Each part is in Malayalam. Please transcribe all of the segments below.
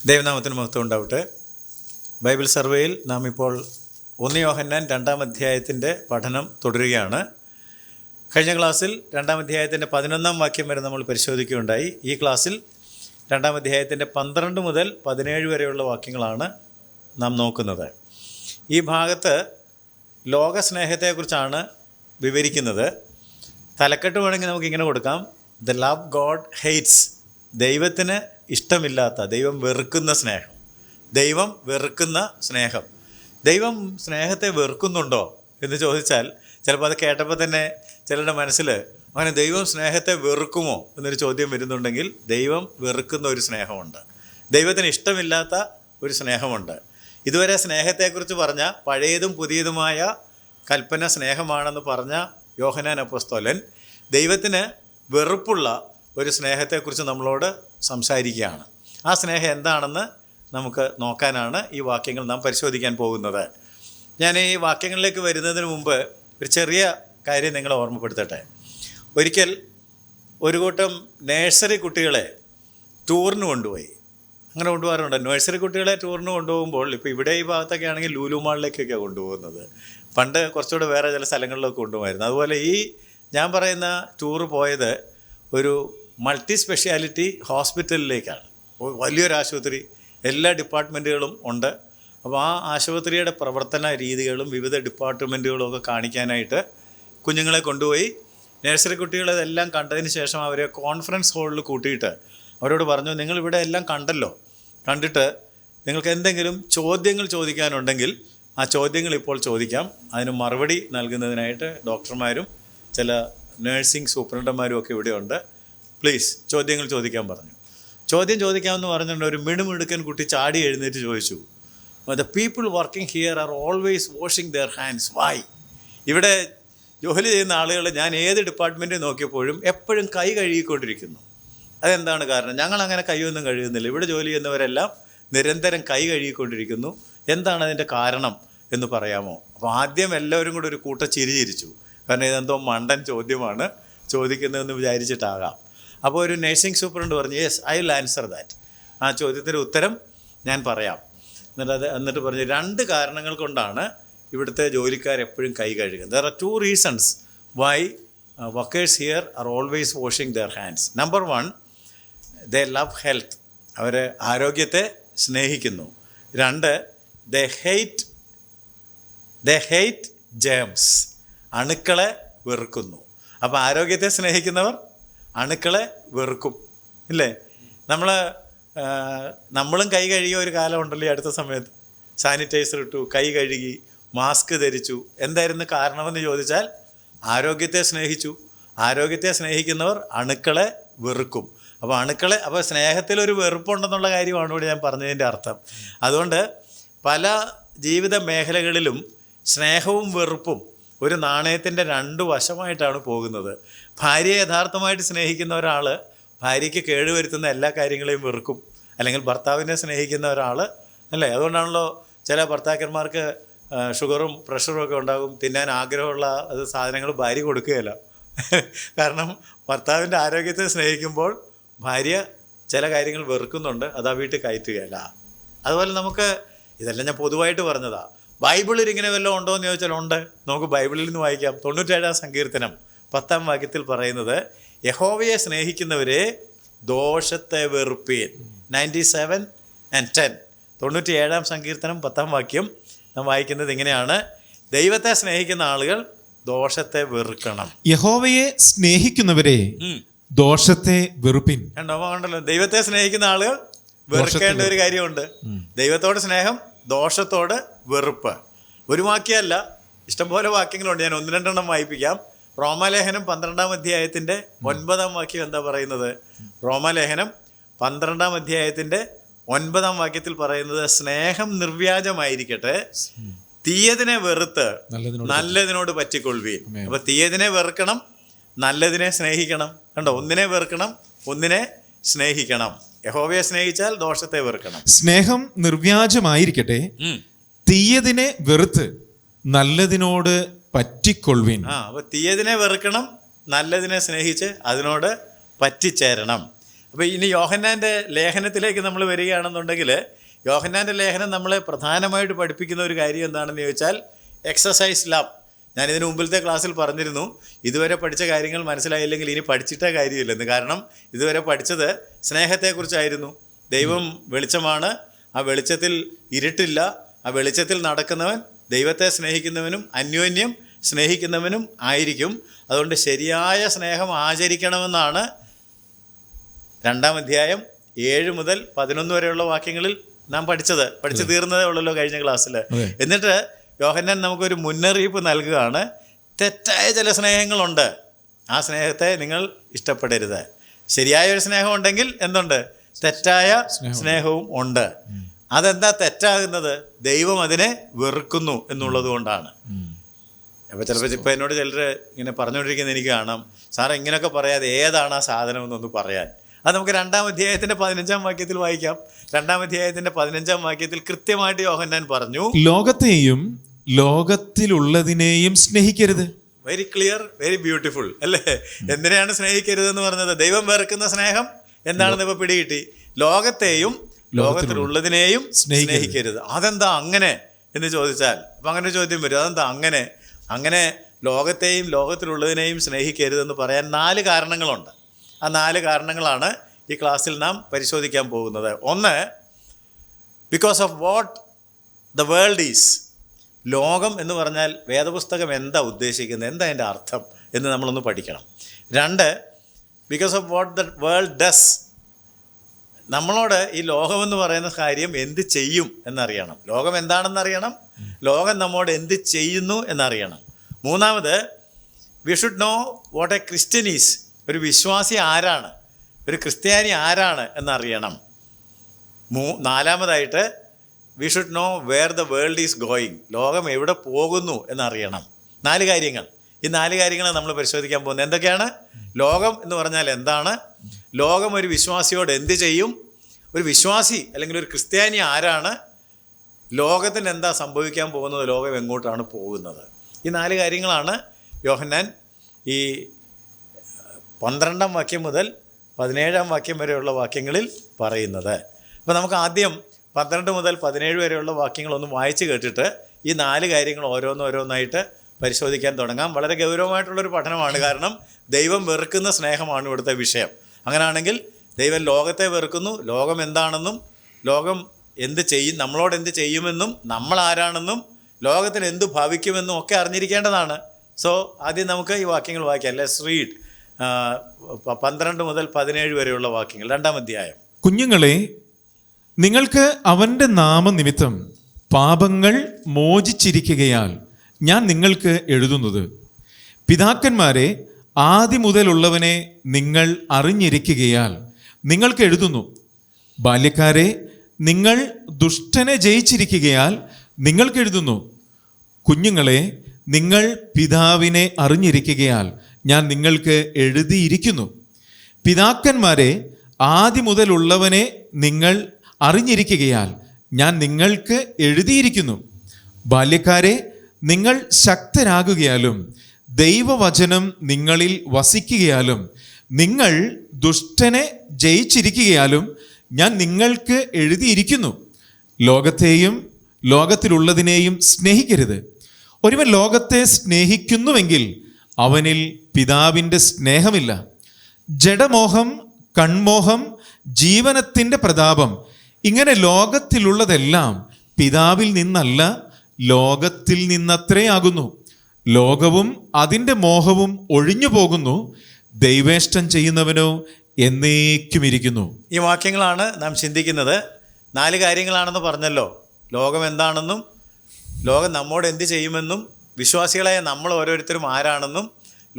ദൈവനാമത്തിന് മഹത്വം ഉണ്ടാവട്ടെ. ബൈബിൾ സർവേയിൽ നാം ഇപ്പോൾ 1 യോഹന്നാൻ 2-ാം അധ്യായത്തിൻ്റെ പഠനം തുടരുകയാണ്. കഴിഞ്ഞ ക്ലാസ്സിൽ 2-ാം അധ്യായത്തിൻ്റെ 11-ാം വാക്യം വരെ നമ്മൾ പരിശോധിക്കുകയുണ്ടായി. ഈ ക്ലാസ്സിൽ 2-ാം അധ്യായത്തിൻ്റെ 12 മുതൽ 17 വരെയുള്ള വാക്യങ്ങളാണ് നാം നോക്കുന്നത്. ഈ ഭാഗത്ത് ലോകസ്നേഹത്തെക്കുറിച്ചാണ് വിവരിക്കുന്നത്. തലക്കെട്ട് വേണമെങ്കിൽ നമുക്കിങ്ങനെ കൊടുക്കാം: ദ ലവ് ഗോഡ് ഹെയ്റ്റ്സ്. ദൈവത്തിന് ഇഷ്ടമില്ലാത്ത, ദൈവം വെറുക്കുന്ന സ്നേഹം. ദൈവം വെറുക്കുന്ന സ്നേഹം. ദൈവം സ്നേഹത്തെ വെറുക്കുന്നുണ്ടോ എന്ന് ചോദിച്ചാൽ ചിലപ്പോൾ അത് കേട്ടപ്പോൾ തന്നെ ചിലരുടെ മനസ്സിൽ അങ്ങനെ ദൈവം സ്നേഹത്തെ വെറുക്കുമോ എന്നൊരു ചോദ്യം വരുന്നുണ്ടെങ്കിൽ, ദൈവം വെറുക്കുന്ന ഒരു സ്നേഹമുണ്ട്. ദൈവത്തിന് ഇഷ്ടമില്ലാത്ത ഒരു സ്നേഹമുണ്ട്. ഇതുവരെ സ്നേഹത്തെക്കുറിച്ച് പറഞ്ഞ പഴയതും പുതിയതുമായ കൽപ്പന സ്നേഹമാണെന്ന് പറഞ്ഞ യോഹന്നാൻ അപ്പോസ്തലൻ ദൈവത്തിന് വെറുപ്പുള്ള ഒരു സ്നേഹത്തെക്കുറിച്ച് നമ്മളോട് സംസാരിക്കുകയാണ്. ആ സ്നേഹം എന്താണെന്ന് നമുക്ക് നോക്കാനാണ് ഈ വാക്യങ്ങൾ നാം പരിശോധിക്കാൻ പോകുന്നത്. ഞാൻ ഈ വാക്യങ്ങളിലേക്ക് വരുന്നതിന് മുമ്പ് ഒരു ചെറിയ കാര്യം നിങ്ങളെ ഓർമ്മപ്പെടുത്തട്ടെ. ഒരിക്കൽ ഒരു കൂട്ടം നഴ്സറി കുട്ടികളെ ടൂറിന് കൊണ്ടുപോയി. അങ്ങനെ കൊണ്ടുപോകാറുണ്ട്. നഴ്സറി കുട്ടികളെ ടൂറിന് കൊണ്ടുപോകുമ്പോൾ ഇപ്പോൾ ഇവിടെ ഈ ഭാഗത്തൊക്കെ ആണെങ്കിൽ ലൂലു മാളിലേക്കൊക്കെയാണ് കൊണ്ടുപോകുന്നത്. പണ്ട് കുറച്ചുകൂടെ വേറെ ചില സ്ഥലങ്ങളിലൊക്കെ കൊണ്ടുപോകായിരുന്നു. അതുപോലെ ഈ ഞാൻ പറയുന്ന ടൂറ് പോയത് ഒരു മൾട്ടി സ്പെഷ്യാലിറ്റി ഹോസ്പിറ്റലിലേക്കാണ്. വലിയൊരു ആശുപത്രി, എല്ലാ ഡിപ്പാർട്ട്മെൻറ്റുകളും ഉണ്ട്. അപ്പോൾ ആ ആശുപത്രിയുടെ പ്രവർത്തന രീതികളും വിവിധ ഡിപ്പാർട്ട്മെൻറ്റുകളും ഒക്കെ കാണിക്കാനായിട്ട് കുഞ്ഞുങ്ങളെ കൊണ്ടുപോയി. നഴ്സറി കുട്ടികളെല്ലാം കണ്ടതിന് ശേഷം അവരെ കോൺഫറൻസ് ഹാളിൽ കൂട്ടിയിട്ട് അവരോട് പറഞ്ഞു, നിങ്ങളിവിടെ എല്ലാം കണ്ടല്ലോ, കണ്ടിട്ട് നിങ്ങൾക്ക് എന്തെങ്കിലും ചോദ്യങ്ങൾ ചോദിക്കാനുണ്ടെങ്കിൽ ആ ചോദ്യങ്ങൾ ഇപ്പോൾ ചോദിക്കാം. അതിന് മറുപടി നൽകുന്നതിനായിട്ട് ഡോക്ടർമാരും ചില നേഴ്സിംഗ് സൂപ്രണ്ടന്മാരും ഒക്കെ ഇവിടെയുണ്ട്. പ്ലീസ് ചോദ്യങ്ങൾ ചോദിക്കാൻ പറഞ്ഞു. ചോദ്യം ചോദിക്കാമെന്ന് പറഞ്ഞിട്ടുണ്ട്. ഒരു മിടുമിടുക്കൻ കുട്ടി ചാടി എഴുന്നേറ്റ് ചോദിച്ചു, the people working here are always washing their hands. Why? ഇവിടെ ജോലി ചെയ്യുന്ന ആളുകൾ ഞാൻ ഏത് ഡിപ്പാർട്ട്മെൻറ്റിൽ നോക്കിയപ്പോഴും എപ്പോഴും കൈ കഴുകിക്കൊണ്ടിരിക്കുന്നു. അതെന്താണ് കാരണം? ഞങ്ങളങ്ങനെ കൈയൊന്നും കഴുകുന്നില്ല. ഇവിടെ ജോലി ചെയ്യുന്നവരെല്ലാം നിരന്തരം കൈ കഴുകിക്കൊണ്ടിരിക്കുന്നു. എന്താണ് അതിൻ്റെ കാരണം എന്ന് പറയാമോ? അപ്പോൾ ആദ്യം എല്ലാവരും കൂടെ ഒരു കൂട്ട ചിരിച്ചു. കാരണം ഇതെന്തോ മണ്ടൻ ചോദ്യമാണ് ചോദിക്കുന്നതെന്ന് വിചാരിച്ചിട്ടാകാം. അപ്പോൾ ഒരു നഴ്സിംഗ് സൂപ്രണ്ട് പറഞ്ഞു, yes, I will answer that. ആ ചോദ്യത്തിൻ്റെ ഉത്തരം ഞാൻ പറയാം. എന്നിട്ട് പറഞ്ഞു, 2 കാരണങ്ങൾ കൊണ്ടാണ് ഇവിടുത്തെ ജോലിക്കാരെപ്പോഴും കൈ കഴുകുന്നത്. There are 2 reasons why workers here are always washing their hands. Number 1, they love health. അവർ ആരോഗ്യത്തെ സ്നേഹിക്കുന്നു. 2, ദേ ഹെയ്റ്റ് ജേംസ്. അണുക്കളെ വെറുക്കുന്നു. അപ്പോൾ ആരോഗ്യത്തെ സ്നേഹിക്കുന്നവർ അണുക്കളെ വെറുക്കും, ഇല്ലേ? നമ്മളും കൈ കഴുകിയ ഒരു കാലമുണ്ടല്ലോ ഈ അടുത്ത സമയത്ത്. സാനിറ്റൈസർ ഇട്ടു, കൈ കഴുകി, മാസ്ക് ധരിച്ചു. എന്തായിരുന്നു കാരണമെന്ന് ചോദിച്ചാൽ ആരോഗ്യത്തെ സ്നേഹിച്ചു. ആരോഗ്യത്തെ സ്നേഹിക്കുന്നവർ അണുക്കളെ വെറുക്കും. അപ്പോൾ സ്നേഹത്തിലൊരു വെറുപ്പുണ്ടെന്നുള്ള കാര്യമാണ് ഇവിടെ ഞാൻ പറഞ്ഞതിൻ്റെ അർത്ഥം. അതുകൊണ്ട് പല ജീവിത മേഖലകളിലും സ്നേഹവും വെറുപ്പും ഒരു നാണയത്തിൻ്റെ 2 വശമായിട്ടാണ് പോകുന്നത്. ഭാര്യയെ യഥാർത്ഥമായിട്ട് സ്നേഹിക്കുന്ന ഒരാൾ ഭാര്യയ്ക്ക് കേടുവരുത്തുന്ന എല്ലാ കാര്യങ്ങളെയും വെറുക്കും. അല്ലെങ്കിൽ ഭർത്താവിനെ സ്നേഹിക്കുന്ന ഒരാൾ, അല്ലേ? അതുകൊണ്ടാണല്ലോ ചില ഭർത്താക്കന്മാർക്ക് ഷുഗറും പ്രഷറും ഒക്കെ ഉണ്ടാകും. തിന്നാൻ ആഗ്രഹമുള്ള സാധനങ്ങൾ ഭാര്യ കൊടുക്കുകയില്ല. കാരണം ഭർത്താവിൻ്റെ ആരോഗ്യത്തെ സ്നേഹിക്കുമ്പോൾ ഭാര്യ ചില കാര്യങ്ങൾ വെറുക്കുന്നുണ്ട്, അത് ആ വീട്ടിൽ കയറ്റുകയില്ല. അതുപോലെ നമുക്ക് ഇതെല്ലാം ഞാൻ പൊതുവായിട്ട് പറഞ്ഞതാണ്. ബൈബിളിൽ ഇങ്ങനെ വല്ലതും ഉണ്ടോ എന്ന് ചോദിച്ചാൽ ഉണ്ട്. നമുക്ക് ബൈബിളിൽ നിന്ന് വായിക്കാം. 97-ാം സങ്കീർത്തനം 10-ാം വാക്യത്തിൽ പറയുന്നത്, യഹോവയെ സ്നേഹിക്കുന്നവരെ ദോഷത്തെ വെറുപ്പീൻ. 97:10. 97-ാം സങ്കീർത്തനം 10-ാം വാക്യം നാം വായിക്കുന്നത് ഇങ്ങനെയാണ്: ദൈവത്തെ സ്നേഹിക്കുന്ന ആളുകൾ ദോഷത്തെ വെറുക്കണം. യഹോവയെ സ്നേഹിക്കുന്നവരെ ദോഷത്തെ വെറുപ്പിൻ. കണ്ടല്ലോ, ദൈവത്തെ സ്നേഹിക്കുന്ന ആളുകൾ വെറുക്കേണ്ട ഒരു കാര്യമുണ്ട്. ദൈവത്തോട് സ്നേഹം, ദോഷത്തോട് വെറുപ്പ്. ഒരു വാക്യമല്ല, ഇഷ്ടംപോലെ വാക്യങ്ങളുണ്ട്. ഞാൻ 1-2 വായിപ്പിക്കാം. റോമാലേഖനം 12-ാം അധ്യായത്തിൻ്റെ 9-ാം വാക്യം എന്താ പറയുന്നത്? റോമാലേഖനം 12-ാം അധ്യായത്തിൻ്റെ 9-ാം വാക്യത്തിൽ പറയുന്നത്, സ്നേഹം നിർവ്യാജമായിരിക്കട്ടെ, തീയതിനെ വെറുത്ത് നല്ലതിനോട് പറ്റിക്കൊള്ളുവീൻ. അപ്പോൾ തീയതിനെ വെറുക്കണം, നല്ലതിനെ സ്നേഹിക്കണം. കണ്ടോ, ഒന്നിനെ വെറുക്കണം, ഒന്നിനെ സ്നേഹിക്കണം. യഹോവയെ സ്നേഹിച്ചാൽ ദോഷത്തെ വെറുക്കണം. സ്നേഹം നിർവ്യാജമായിരിക്കട്ടെ, തീയതിനെ വെറുത്ത് നല്ലതിനോട് പറ്റിക്കൊള്ളുവീൻ. അപ്പോൾ തീയതിനെ വെറുക്കണം, നല്ലതിനെ സ്നേഹിച്ച് അതിനോട് പറ്റിച്ചേരണം. അപ്പോൾ ഇനി യോഹന്നാൻ്റെ ലേഖനത്തിലേക്ക് നമ്മൾ വരികയാണെന്നുണ്ടെങ്കിൽ, യോഹന്നാൻ്റെ ലേഖനം നമ്മളെ പ്രധാനമായിട്ട് പഠിപ്പിക്കുന്ന ഒരു കാര്യം എന്താണെന്ന് ചോദിച്ചാൽ എക്സസൈസ് ലവ്. ഞാനിതിന് മുമ്പിലത്തെ ക്ലാസ്സിൽ പറഞ്ഞിരുന്നു, ഇതുവരെ പഠിച്ച കാര്യങ്ങൾ മനസ്സിലായില്ലെങ്കിൽ ഇനി പഠിച്ചിട്ടേ കാര്യമില്ലെന്ന്. കാരണം ഇതുവരെ പഠിച്ചത് സ്നേഹത്തെക്കുറിച്ചായിരുന്നു. ദൈവം വെളിച്ചമാണ്, ആ വെളിച്ചത്തിൽ ഇരുട്ടില്ല, ആ വെളിച്ചത്തിൽ നടക്കുന്നവൻ ദൈവത്തെ സ്നേഹിക്കുന്നവനും അന്യോന്യം സ്നേഹിക്കുന്നവനും ആയിരിക്കും. അതുകൊണ്ട് ശരിയായ സ്നേഹം ആചരിക്കണമെന്നാണ് 2-ാം അധ്യായം 7 മുതൽ 11 വരെയുള്ള വാക്യങ്ങളിൽ നാം പഠിച്ചു തീർന്നതേ ഉള്ളല്ലോ കഴിഞ്ഞ ക്ലാസ്സിൽ. എന്നിട്ട് യോഹന്നാൻ നമുക്കൊരു മുന്നറിയിപ്പ് നൽകുകയാണ്. തെറ്റായ ചില സ്നേഹങ്ങളുണ്ട്, ആ സ്നേഹത്തെ നിങ്ങൾ ഇഷ്ടപ്പെടരുത്. ശരിയായൊരു സ്നേഹം ഉണ്ടെങ്കിൽ എന്തുണ്ട്? തെറ്റായ സ്നേഹവും ഉണ്ട്. അതെന്താ തെറ്റാകുന്നത്? ദൈവം അതിനെ വെറുക്കുന്നു എന്നുള്ളത് കൊണ്ടാണ്. അപ്പോൾ ചിലപ്പോൾ ഇപ്പോൾ എന്നോട് ചിലർ ഇങ്ങനെ പറഞ്ഞുകൊണ്ടിരിക്കുന്നത് എനിക്ക് കാണാം, സാറേ ഇങ്ങനെയൊക്കെ പറയാതെ ഏതാണ് ആ സാധനം എന്നൊന്ന് പറയാൻ. അത് നമുക്ക് 2-ാം അധ്യായത്തിൻ്റെ 15-ാം വാക്യത്തിൽ വായിക്കാം. 2-ാം അധ്യായത്തിൻ്റെ 15-ാം വാക്യത്തിൽ കൃത്യമായിട്ട് യോഹന്നാൻ പറഞ്ഞു, ലോകത്തെയും ലോകത്തിലുള്ളതിനെയും സ്നേഹിക്കരുത്. വെരി ക്ലിയർ, വെരി ബ്യൂട്ടിഫുൾ അല്ലേ? എന്തിനാണ് സ്നേഹിക്കരുതെന്ന് പറഞ്ഞത്? ദൈവം വെറുക്കുന്ന സ്നേഹം എന്താണെന്ന് ഇപ്പോൾ പിടികിട്ടി. ലോകത്തെയും ലോകത്തിലുള്ളതിനെയും സ്നേഹിക്കരുത്. അതെന്താ അങ്ങനെ എന്ന് ചോദിച്ചാൽ, അപ്പം അങ്ങനെ ഒരു ചോദ്യം വരും, അതെന്താ അങ്ങനെ ലോകത്തെയും ലോകത്തിലുള്ളതിനെയും സ്നേഹിക്കരുതെന്ന് പറയാൻ 4 കാരണങ്ങളുണ്ട്. ആ 4 കാരണങ്ങളാണ് ഈ ക്ലാസ്സിൽ നാം പരിശോധിക്കാൻ പോകുന്നത്. ഒന്ന്, because of what the world is. ലോകം എന്ന് പറഞ്ഞാൽ വേദപുസ്തകം എന്താ ഉദ്ദേശിക്കുന്നത്, എന്താ അതിൻ്റെ അർത്ഥം എന്ന് നമ്മളൊന്ന് പഠിക്കണം. 2, because of what the world does. നമ്മളോട് ഈ ലോകമെന്ന് പറയുന്ന കാര്യം എന്ത് ചെയ്യും എന്നറിയണം. ലോകം എന്താണെന്നറിയണം, ലോകം നമ്മോട് എന്ത് ചെയ്യുന്നു എന്നറിയണം. 3, we should know what a Christian is. ഒരു വിശ്വാസി ആരാണ്, ഒരു ക്രിസ്ത്യാനി ആരാണ് എന്നറിയണം. 4, we should know where the world is going. ലോകം എവിടെ പോകുന്നു എന്നറിയണം. 4 കാര്യങ്ങൾ. ഈ 4 കാര്യങ്ങളാണ് നമ്മൾ പരിശോധിക്കാൻ പോകുന്നത്. എന്തൊക്കെയാണ്? ലോകം എന്ന് പറഞ്ഞാൽ എന്താണ്, ലോകം ഒരു വിശ്വാസിയോട് എന്ത് ചെയ്യും, ഒരു വിശ്വാസി അല്ലെങ്കിൽ ഒരു ക്രിസ്ത്യാനി ആരാണ്, ലോകത്തിന് എന്താ സംഭവിക്കാൻ പോകുന്നത്, ലോകം എങ്ങോട്ടാണ് പോകുന്നത്. ഈ 4 കാര്യങ്ങളാണ് യോഹന്നാൻ ഈ 12-ാം വാക്യം മുതൽ 17-ാം വാക്യം വരെയുള്ള വാക്യങ്ങളിൽ പറയുന്നത്. അപ്പോൾ നമുക്ക് ആദ്യം 12 മുതൽ 17 വരെയുള്ള വാക്യങ്ങളൊന്ന് വായിച്ച് കേട്ടിട്ട് ഈ 4 കാര്യങ്ങൾ ഓരോന്നായിട്ട് പരിശോധിക്കാൻ തുടങ്ങാം. വളരെ ഗൗരവമായിട്ടുള്ളൊരു പഠനമാണ്. കാരണം ദൈവം വെറുക്കുന്ന സ്നേഹമാണ് ഇവിടുത്തെ വിഷയം. അങ്ങനെയാണെങ്കിൽ ദൈവം ലോകത്തെ വെറുക്കുന്നു, ലോകം എന്താണെന്നും ലോകം എന്ത് ചെയ്യും, നമ്മളോട് എന്ത് ചെയ്യുമെന്നും നമ്മൾ ആരാണെന്നും ലോകത്തിന് എന്ത് ഭവിക്കുമെന്നും ഒക്കെ അറിഞ്ഞിരിക്കേണ്ടതാണ്. സോ ആദ്യം നമുക്ക് ഈ വാക്യങ്ങൾ വായിക്കാം. ലെറ്റ്സ് റീഡ് 12 മുതൽ 17 വരെയുള്ള വാക്യങ്ങൾ, 2-ാം അധ്യായം. കുഞ്ഞുങ്ങളെ, നിങ്ങൾക്ക് അവൻ്റെ നാമനിമിത്തം പാപങ്ങൾ മോചിച്ചിരിക്കുകയാൽ ഞാൻ നിങ്ങൾക്ക് എഴുതുന്നത്, പിതാക്കന്മാരെ ആദി മുതലുള്ളവനെ നിങ്ങൾ അറിഞ്ഞിരിക്കുകയാൽ നിങ്ങൾക്ക് എഴുതുന്നു. ബാല്യക്കാരെ, നിങ്ങൾ ദുഷ്ടനെ ജയിച്ചിരിക്കുകയാൽ നിങ്ങൾക്ക് എഴുതുന്നു. കുഞ്ഞുങ്ങളെ, നിങ്ങൾ പിതാവിനെ അറിഞ്ഞിരിക്കുകയാൽ ഞാൻ നിങ്ങൾക്ക് എഴുതിയിരിക്കുന്നു. പിതാക്കന്മാരെ ആദി മുതലുള്ളവനെ നിങ്ങൾ അറിഞ്ഞിരിക്കുകയാൽ ഞാൻ നിങ്ങൾക്ക് എഴുതിയിരിക്കുന്നു. ബാല്യക്കാരെ, നിങ്ങൾ ശക്തരാകുകയാലും ദൈവവചനം നിങ്ങളിൽ വസിക്കുകയാലും നിങ്ങൾ ദുഷ്ടനെ ജയിച്ചിരിക്കുകയാലും ഞാൻ നിങ്ങൾക്ക് എഴുതിയിരിക്കുന്നു. ലോകത്തെയും ലോകത്തിലുള്ളതിനെയും സ്നേഹിക്കരുത്. ഒരുവൻ ലോകത്തെ സ്നേഹിക്കുന്നുവെങ്കിൽ അവനിൽ പിതാവിൻ്റെ സ്നേഹമില്ല. ജഡമോഹം, കൺമോഹം, ജീവനത്തിൻ്റെ പ്രതാപം, ഇങ്ങനെ ലോകത്തിലുള്ളതെല്ലാം പിതാവിൽ നിന്നല്ല, ലോകത്തിൽ നിന്നത്രേ ആകുന്നു. ലോകവും അതിൻ്റെ മോഹവും ഒഴിഞ്ഞു പോകുന്നു, ദൈവേഷ്ടം ചെയ്യുന്നവനോ എന്നേക്കും ഇരിക്കുന്നു. ഈ വാക്യങ്ങളാണ് നാം ചിന്തിക്കുന്നത്. 4 കാര്യങ്ങളാണെന്ന് പറഞ്ഞല്ലോ. ലോകം എന്താണെന്നും ലോകം നമ്മോട് എന്ത് ചെയ്യുമെന്നും വിശ്വാസികളായ നമ്മൾ ഓരോരുത്തരും ആരാണെന്നും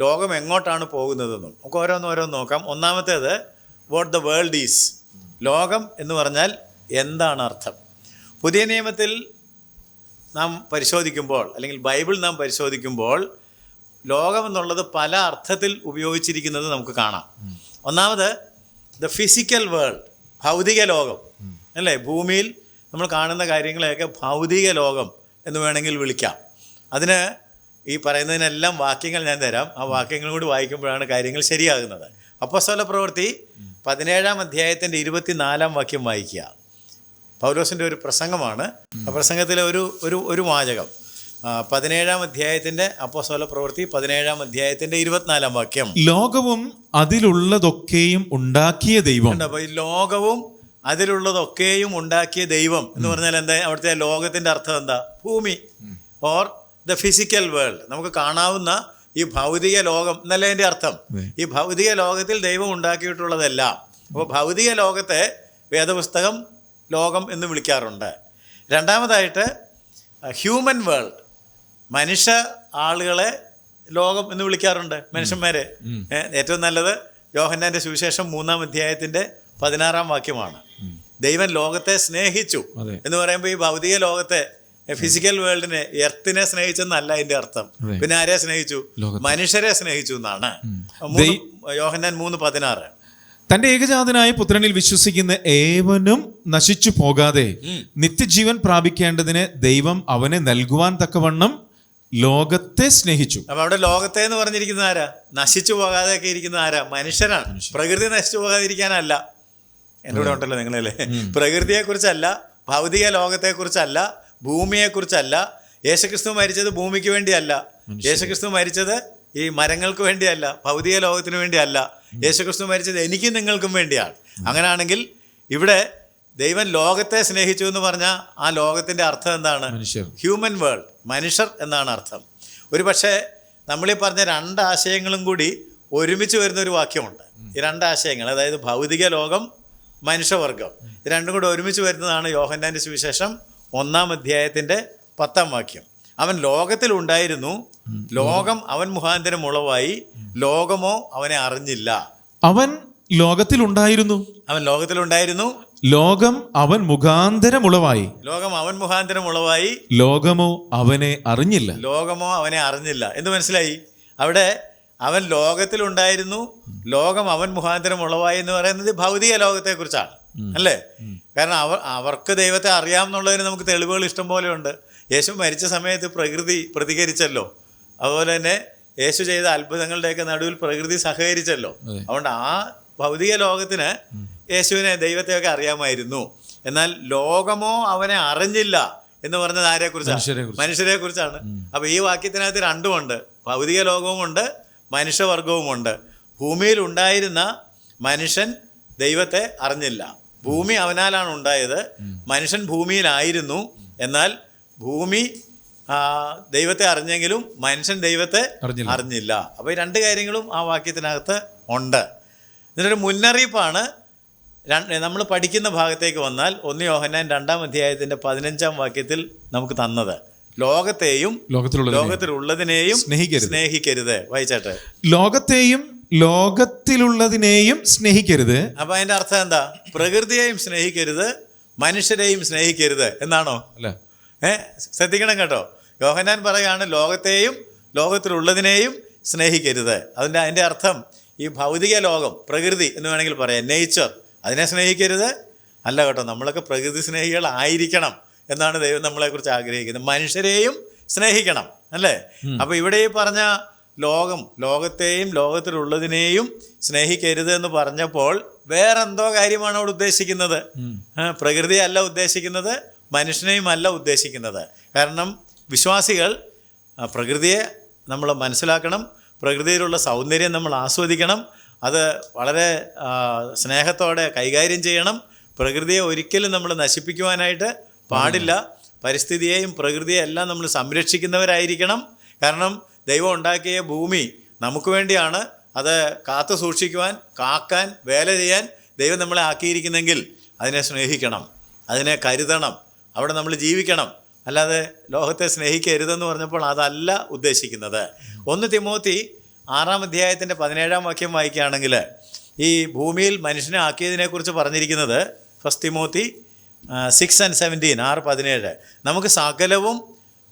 ലോകം എങ്ങോട്ടാണ് പോകുന്നതെന്നും നമുക്ക് ഓരോന്ന് നോക്കാം. ഒന്നാമത്തേത്, വാട്ട് ദ വേൾഡ് ഈസ്. ലോകം എന്ന് പറഞ്ഞാൽ എന്താണ് അർത്ഥം? പുതിയ നിയമത്തിൽ നാം പരിശോധിക്കുമ്പോൾ, അല്ലെങ്കിൽ ബൈബിൾ നാം പരിശോധിക്കുമ്പോൾ, ലോകം എന്നുള്ളത് പല അർത്ഥത്തിൽ ഉപയോഗിച്ചിരിക്കുന്നത് നമുക്ക് കാണാം. ഒന്നാമത് ദ ഫിസിക്കൽ വേൾഡ്, ഭൗതിക ലോകം അല്ലേ? ഭൂമിയിൽ നമ്മൾ കാണുന്ന കാര്യങ്ങളെയൊക്കെ ഭൗതിക ലോകം എന്ന് വേണമെങ്കിൽ വിളിക്കാം. അതിന് ഈ പറയുന്നതിനെല്ലാം വാക്യങ്ങൾ ഞാൻ തരാം. ആ വാക്യങ്ങൾ കൂടി വായിക്കുമ്പോഴാണ് കാര്യങ്ങൾ ശരിയാകുന്നത്. അപ്പോസ്തല പ്രവൃത്തി 17-ാം അധ്യായത്തിൻ്റെ 24-ാം വാക്യം വായിക്കുക. പൗലോസിൻ്റെ ഒരു പ്രസംഗമാണ്. ആ പ്രസംഗത്തിലെ ഒരു വാചകം 17-ാം അധ്യായത്തിൻ്റെ അപ്പോസ്തല പ്രവൃത്തി 17-ാം അധ്യായത്തിൻ്റെ 24-ാം വാക്യം. ലോകവും അതിലുള്ളതൊക്കെയും ഉണ്ടാക്കിയ ദൈവം. അപ്പോൾ ഈ ലോകവും അതിലുള്ളതൊക്കെയും ഉണ്ടാക്കിയ ദൈവം എന്ന് പറഞ്ഞാൽ എന്താ? അവിടുത്തെ ലോകത്തിൻ്റെ അർത്ഥം എന്താ? ഭൂമി, ഓർ ദ ഫിസിക്കൽ വേൾഡ്. നമുക്ക് കാണാവുന്ന ഈ ഭൗതിക ലോകം എന്നല്ല എൻ്റെ അർത്ഥം. ഈ ഭൗതിക ലോകത്തിൽ ദൈവം ഉണ്ടാക്കിയിട്ടുള്ളതെല്ലാം. അപ്പോൾ ഭൗതിക ലോകത്തെ വേദപുസ്തകം ലോകം എന്ന് വിളിക്കാറുണ്ട്. രണ്ടാമതായിട്ട് ഹ്യൂമൻ വേൾഡ്, മനുഷ്യ ആളുകളെ ലോകം എന്ന് വിളിക്കാറുണ്ട്, മനുഷ്യന്മാരെ. ഏറ്റവും നല്ലത് യോഹന്നാൻ്റെ സുവിശേഷം 3-ാം അധ്യായത്തിൻ്റെ 16-ാം വാക്യമാണ്. ദൈവം ലോകത്തെ സ്നേഹിച്ചു എന്ന് പറയുമ്പോൾ ഈ ഭൗതിക ലോകത്തെ, ഫിസിക്കൽ വേൾഡിനെ, എർത്തിനെ സ്നേഹിച്ചെന്നല്ല അതിൻ്റെ അർത്ഥം. പിന്നെ ആരെ സ്നേഹിച്ചു? മനുഷ്യരെ സ്നേഹിച്ചു എന്നാണ്. യോഹന്നാൻ 3:16. തന്റെ ഏകജാതനായ പുത്രനിൽ വിശ്വസിക്കുന്ന ഏവനും നശിച്ചു പോകാതെ നിത്യജീവൻ പ്രാപിക്കേണ്ടതിന് ദൈവം അവനെ നൽകുവാൻ തക്കവണ്ണം ലോകത്തെ സ്നേഹിച്ചു. അപ്പൊ അവിടെ ലോകത്തെ എന്ന് പറഞ്ഞിരിക്കുന്ന ആരാ? നശിച്ചു പോകാതെയൊക്കെ ഇരിക്കുന്ന ആരാ? മനുഷ്യരാണ്. പ്രകൃതി നശിച്ചു പോകാതിരിക്കാനല്ല. എൻ്റെ കൂടെ ഉണ്ടല്ലോ നിങ്ങളല്ലേ. പ്രകൃതിയെക്കുറിച്ചല്ല, ഭൗതിക ലോകത്തെക്കുറിച്ചല്ല, ഭൂമിയെക്കുറിച്ചല്ല. യേശുക്രിസ്തു മരിച്ചത് ഭൂമിക്ക് വേണ്ടിയല്ല. യേശുക്രിസ്തു മരിച്ചത് ഈ മരങ്ങൾക്ക് വേണ്ടിയല്ല, ഭൗതിക ലോകത്തിന് വേണ്ടിയല്ല. യേശുക്രിസ്തു മരിച്ചത് എനിക്കും നിങ്ങൾക്കും വേണ്ടിയാണ്. അങ്ങനെയാണെങ്കിൽ ഇവിടെ ദൈവം ലോകത്തെ സ്നേഹിച്ചു എന്ന് പറഞ്ഞാൽ ആ ലോകത്തിൻ്റെ അർത്ഥം എന്താണ്? ഹ്യൂമൻ വേൾഡ്, മനുഷ്യർ എന്നാണ് അർത്ഥം. ഒരു പക്ഷേ നമ്മളീ പറഞ്ഞ രണ്ട് ആശയങ്ങളും കൂടി ഒരുമിച്ച് വരുന്ന ഒരു വാക്യമുണ്ട്. ഈ രണ്ട് ആശയങ്ങൾ, അതായത് ഭൗതിക ലോകം, മനുഷ്യവർഗം, ഇത് രണ്ടും കൂടെ ഒരുമിച്ച് വരുന്നതാണ് യോഹന്നാൻ്റെ സുവിശേഷം 1-ാം അധ്യായത്തിൻ്റെ 10-ാം വാക്യം. അവൻ ലോകത്തിലുണ്ടായിരുന്നു, ലോകം അവൻ മുഖാന്തരം ഉളവായി, ലോകമോ അവനെ അറിഞ്ഞില്ല. അവൻ ലോകത്തിലുണ്ടായിരുന്നു, അവൻ ലോകത്തിലുണ്ടായിരുന്നു, ലോകം അവൻ മുഖാന്തരം ഉളവായി, ലോകം അവൻ മുഖാന്തരം ഉളവായി, ലോകമോ അവനെ അറിഞ്ഞില്ല. ലോകമോ അവനെ അറിഞ്ഞില്ല എന്ന് മനസ്സിലായി. അവിടെ അവൻ ലോകത്തിലുണ്ടായിരുന്നു, ലോകം അവൻ മുഖാന്തരം ഉളവായി എന്ന് പറയുന്നത് ഭൗതിക ലോകത്തെക്കുറിച്ചാണ്, അല്ലേ? കാരണം അവർക്ക് ദൈവത്തെ അറിയാമെന്നുള്ളതിന് നമുക്ക് തെളിവുകൾ ഇഷ്ടം പോലെ ഉണ്ട്. യേശു മരിച്ച സമയത്ത് പ്രകൃതി പ്രതികരിച്ചല്ലോ. അതുപോലെ തന്നെ യേശു ചെയ്ത അത്ഭുതങ്ങളുടെയൊക്കെ നടുവിൽ പ്രകൃതി സഹകരിച്ചല്ലോ. അതുകൊണ്ട് ആ ഭൗതിക ലോകത്തിന് യേശുവിനെ, ദൈവത്തെയൊക്കെ അറിയാമായിരുന്നു. എന്നാൽ ലോകമോ അവനെ അറിഞ്ഞില്ല എന്ന് പറഞ്ഞത് ആരെക്കുറിച്ചാണ്? മനുഷ്യരെ കുറിച്ചാണ്. അപ്പൊ ഈ വാക്യത്തിനകത്ത് രണ്ടുമുണ്ട്, ഭൗതിക ലോകവുമുണ്ട്, മനുഷ്യവർഗവുമുണ്ട്. ഭൂമിയിൽ ഉണ്ടായിരുന്ന മനുഷ്യൻ ദൈവത്തെ അറിഞ്ഞില്ല. ഭൂമി അവനാലാണ് ഉണ്ടായത്, മനുഷ്യൻ ഭൂമിയിലായിരുന്നു. എന്നാൽ ഭൂമി ദൈവത്തെ അറിഞ്ഞെങ്കിലും മനുഷ്യൻ ദൈവത്തെ അറിഞ്ഞില്ല. അപ്പോൾ ഈ രണ്ട് കാര്യങ്ങളും ആ വാക്യത്തിനകത്ത് ഉണ്ട്. ഇതിനൊരു മുന്നറിയിപ്പാണ് നമ്മൾ പഠിക്കുന്ന ഭാഗത്തേക്ക് വന്നാൽ 1 യോഹന്നാൻ 2-ാം അധ്യായത്തിൻ്റെ 15-ാം വാക്യത്തിൽ നമുക്ക് തന്നത്. ലോകത്തെയും ലോകത്തിലുള്ളതിനെയും സ്നേഹിക്കരുത്. വായിച്ചാട്ടെ. ലോകത്തെയും ലോകത്തിലുള്ളതിനെയും സ്നേഹിക്കരുത്. അപ്പൊ അതിന്റെ അർത്ഥം എന്താ? പ്രകൃതിയെയും സ്നേഹിക്കരുത്, മനുഷ്യരെയും സ്നേഹിക്കരുത് എന്നാണോ? അല്ല. ശ്രദ്ധിക്കണം കേട്ടോ. യോഹന്നാൻ പറയാണ് ലോകത്തെയും ലോകത്തിലുള്ളതിനെയും സ്നേഹിക്കരുത്. അതിൻ്റെ അർത്ഥം ഈ ഭൗതിക ലോകം, പ്രകൃതി എന്ന് വേണമെങ്കിൽ പറയാം, നേച്ചർ, അതിനെ സ്നേഹിക്കരുത് അല്ല കേട്ടോ. നമ്മളൊക്കെ പ്രകൃതി സ്നേഹികളായിരിക്കണം എന്നാണ് ദൈവം നമ്മളെക്കുറിച്ച് ആഗ്രഹിക്കുന്നത്. മനുഷ്യരെയും സ്നേഹിക്കണം, അല്ലേ? അപ്പോൾ ഇവിടെ ഈ പറഞ്ഞ ലോകത്തെയും ലോകത്തിലുള്ളതിനെയും സ്നേഹിക്കരുത് എന്ന് പറഞ്ഞപ്പോൾ വേറെന്തോ കാര്യമാണ് അവിടെ ഉദ്ദേശിക്കുന്നത്. പ്രകൃതിയെ അല്ല ഉദ്ദേശിക്കുന്നത്, മനുഷ്യനെയും അല്ല ഉദ്ദേശിക്കുന്നത്. കാരണം വിശ്വാസികൾ പ്രകൃതിയെ നമ്മൾ മനസ്സിലാക്കണം, പ്രകൃതിയിലുള്ള സൗന്ദര്യം നമ്മൾ ആസ്വദിക്കണം, അത് വളരെ സ്നേഹത്തോടെ കൈകാര്യം ചെയ്യണം. പ്രകൃതിയെ ഒരിക്കലും നമ്മൾ നശിപ്പിക്കുവാനായിട്ട് പാടില്ല. പരിസ്ഥിതിയെയും പ്രകൃതിയെയും എല്ലാം നമ്മൾ സംരക്ഷിക്കുന്നവരായിരിക്കണം. കാരണം ദൈവം ഉണ്ടാക്കിയ ഭൂമി നമുക്ക് വേണ്ടിയാണ്. അത് കാത്തു സൂക്ഷിക്കുവാൻ, കാക്കാൻ, വേല ചെയ്യാൻ ദൈവം നമ്മളെ ആക്കിയിരിക്കുന്നെങ്കിൽ അതിനെ സ്നേഹിക്കണം, അതിനെ കരുതണം, അവിടെ നമ്മൾ ജീവിക്കണം. അല്ലാതെ ലോകത്തെ സ്നേഹിക്കരുതെന്ന് പറഞ്ഞപ്പോൾ അതല്ല ഉദ്ദേശിക്കുന്നത്. 1 തിമോത്തി 6-ാം അധ്യായത്തിൻ്റെ 17-ാം വാക്യം വായിക്കുകയാണെങ്കിൽ ഈ ഭൂമിയിൽ മനുഷ്യനെ ആക്കിയതിനെക്കുറിച്ച് പറഞ്ഞിരിക്കുന്നത് 1 തിമോത്തി 6:17, 6:17, നമുക്ക് സകലവും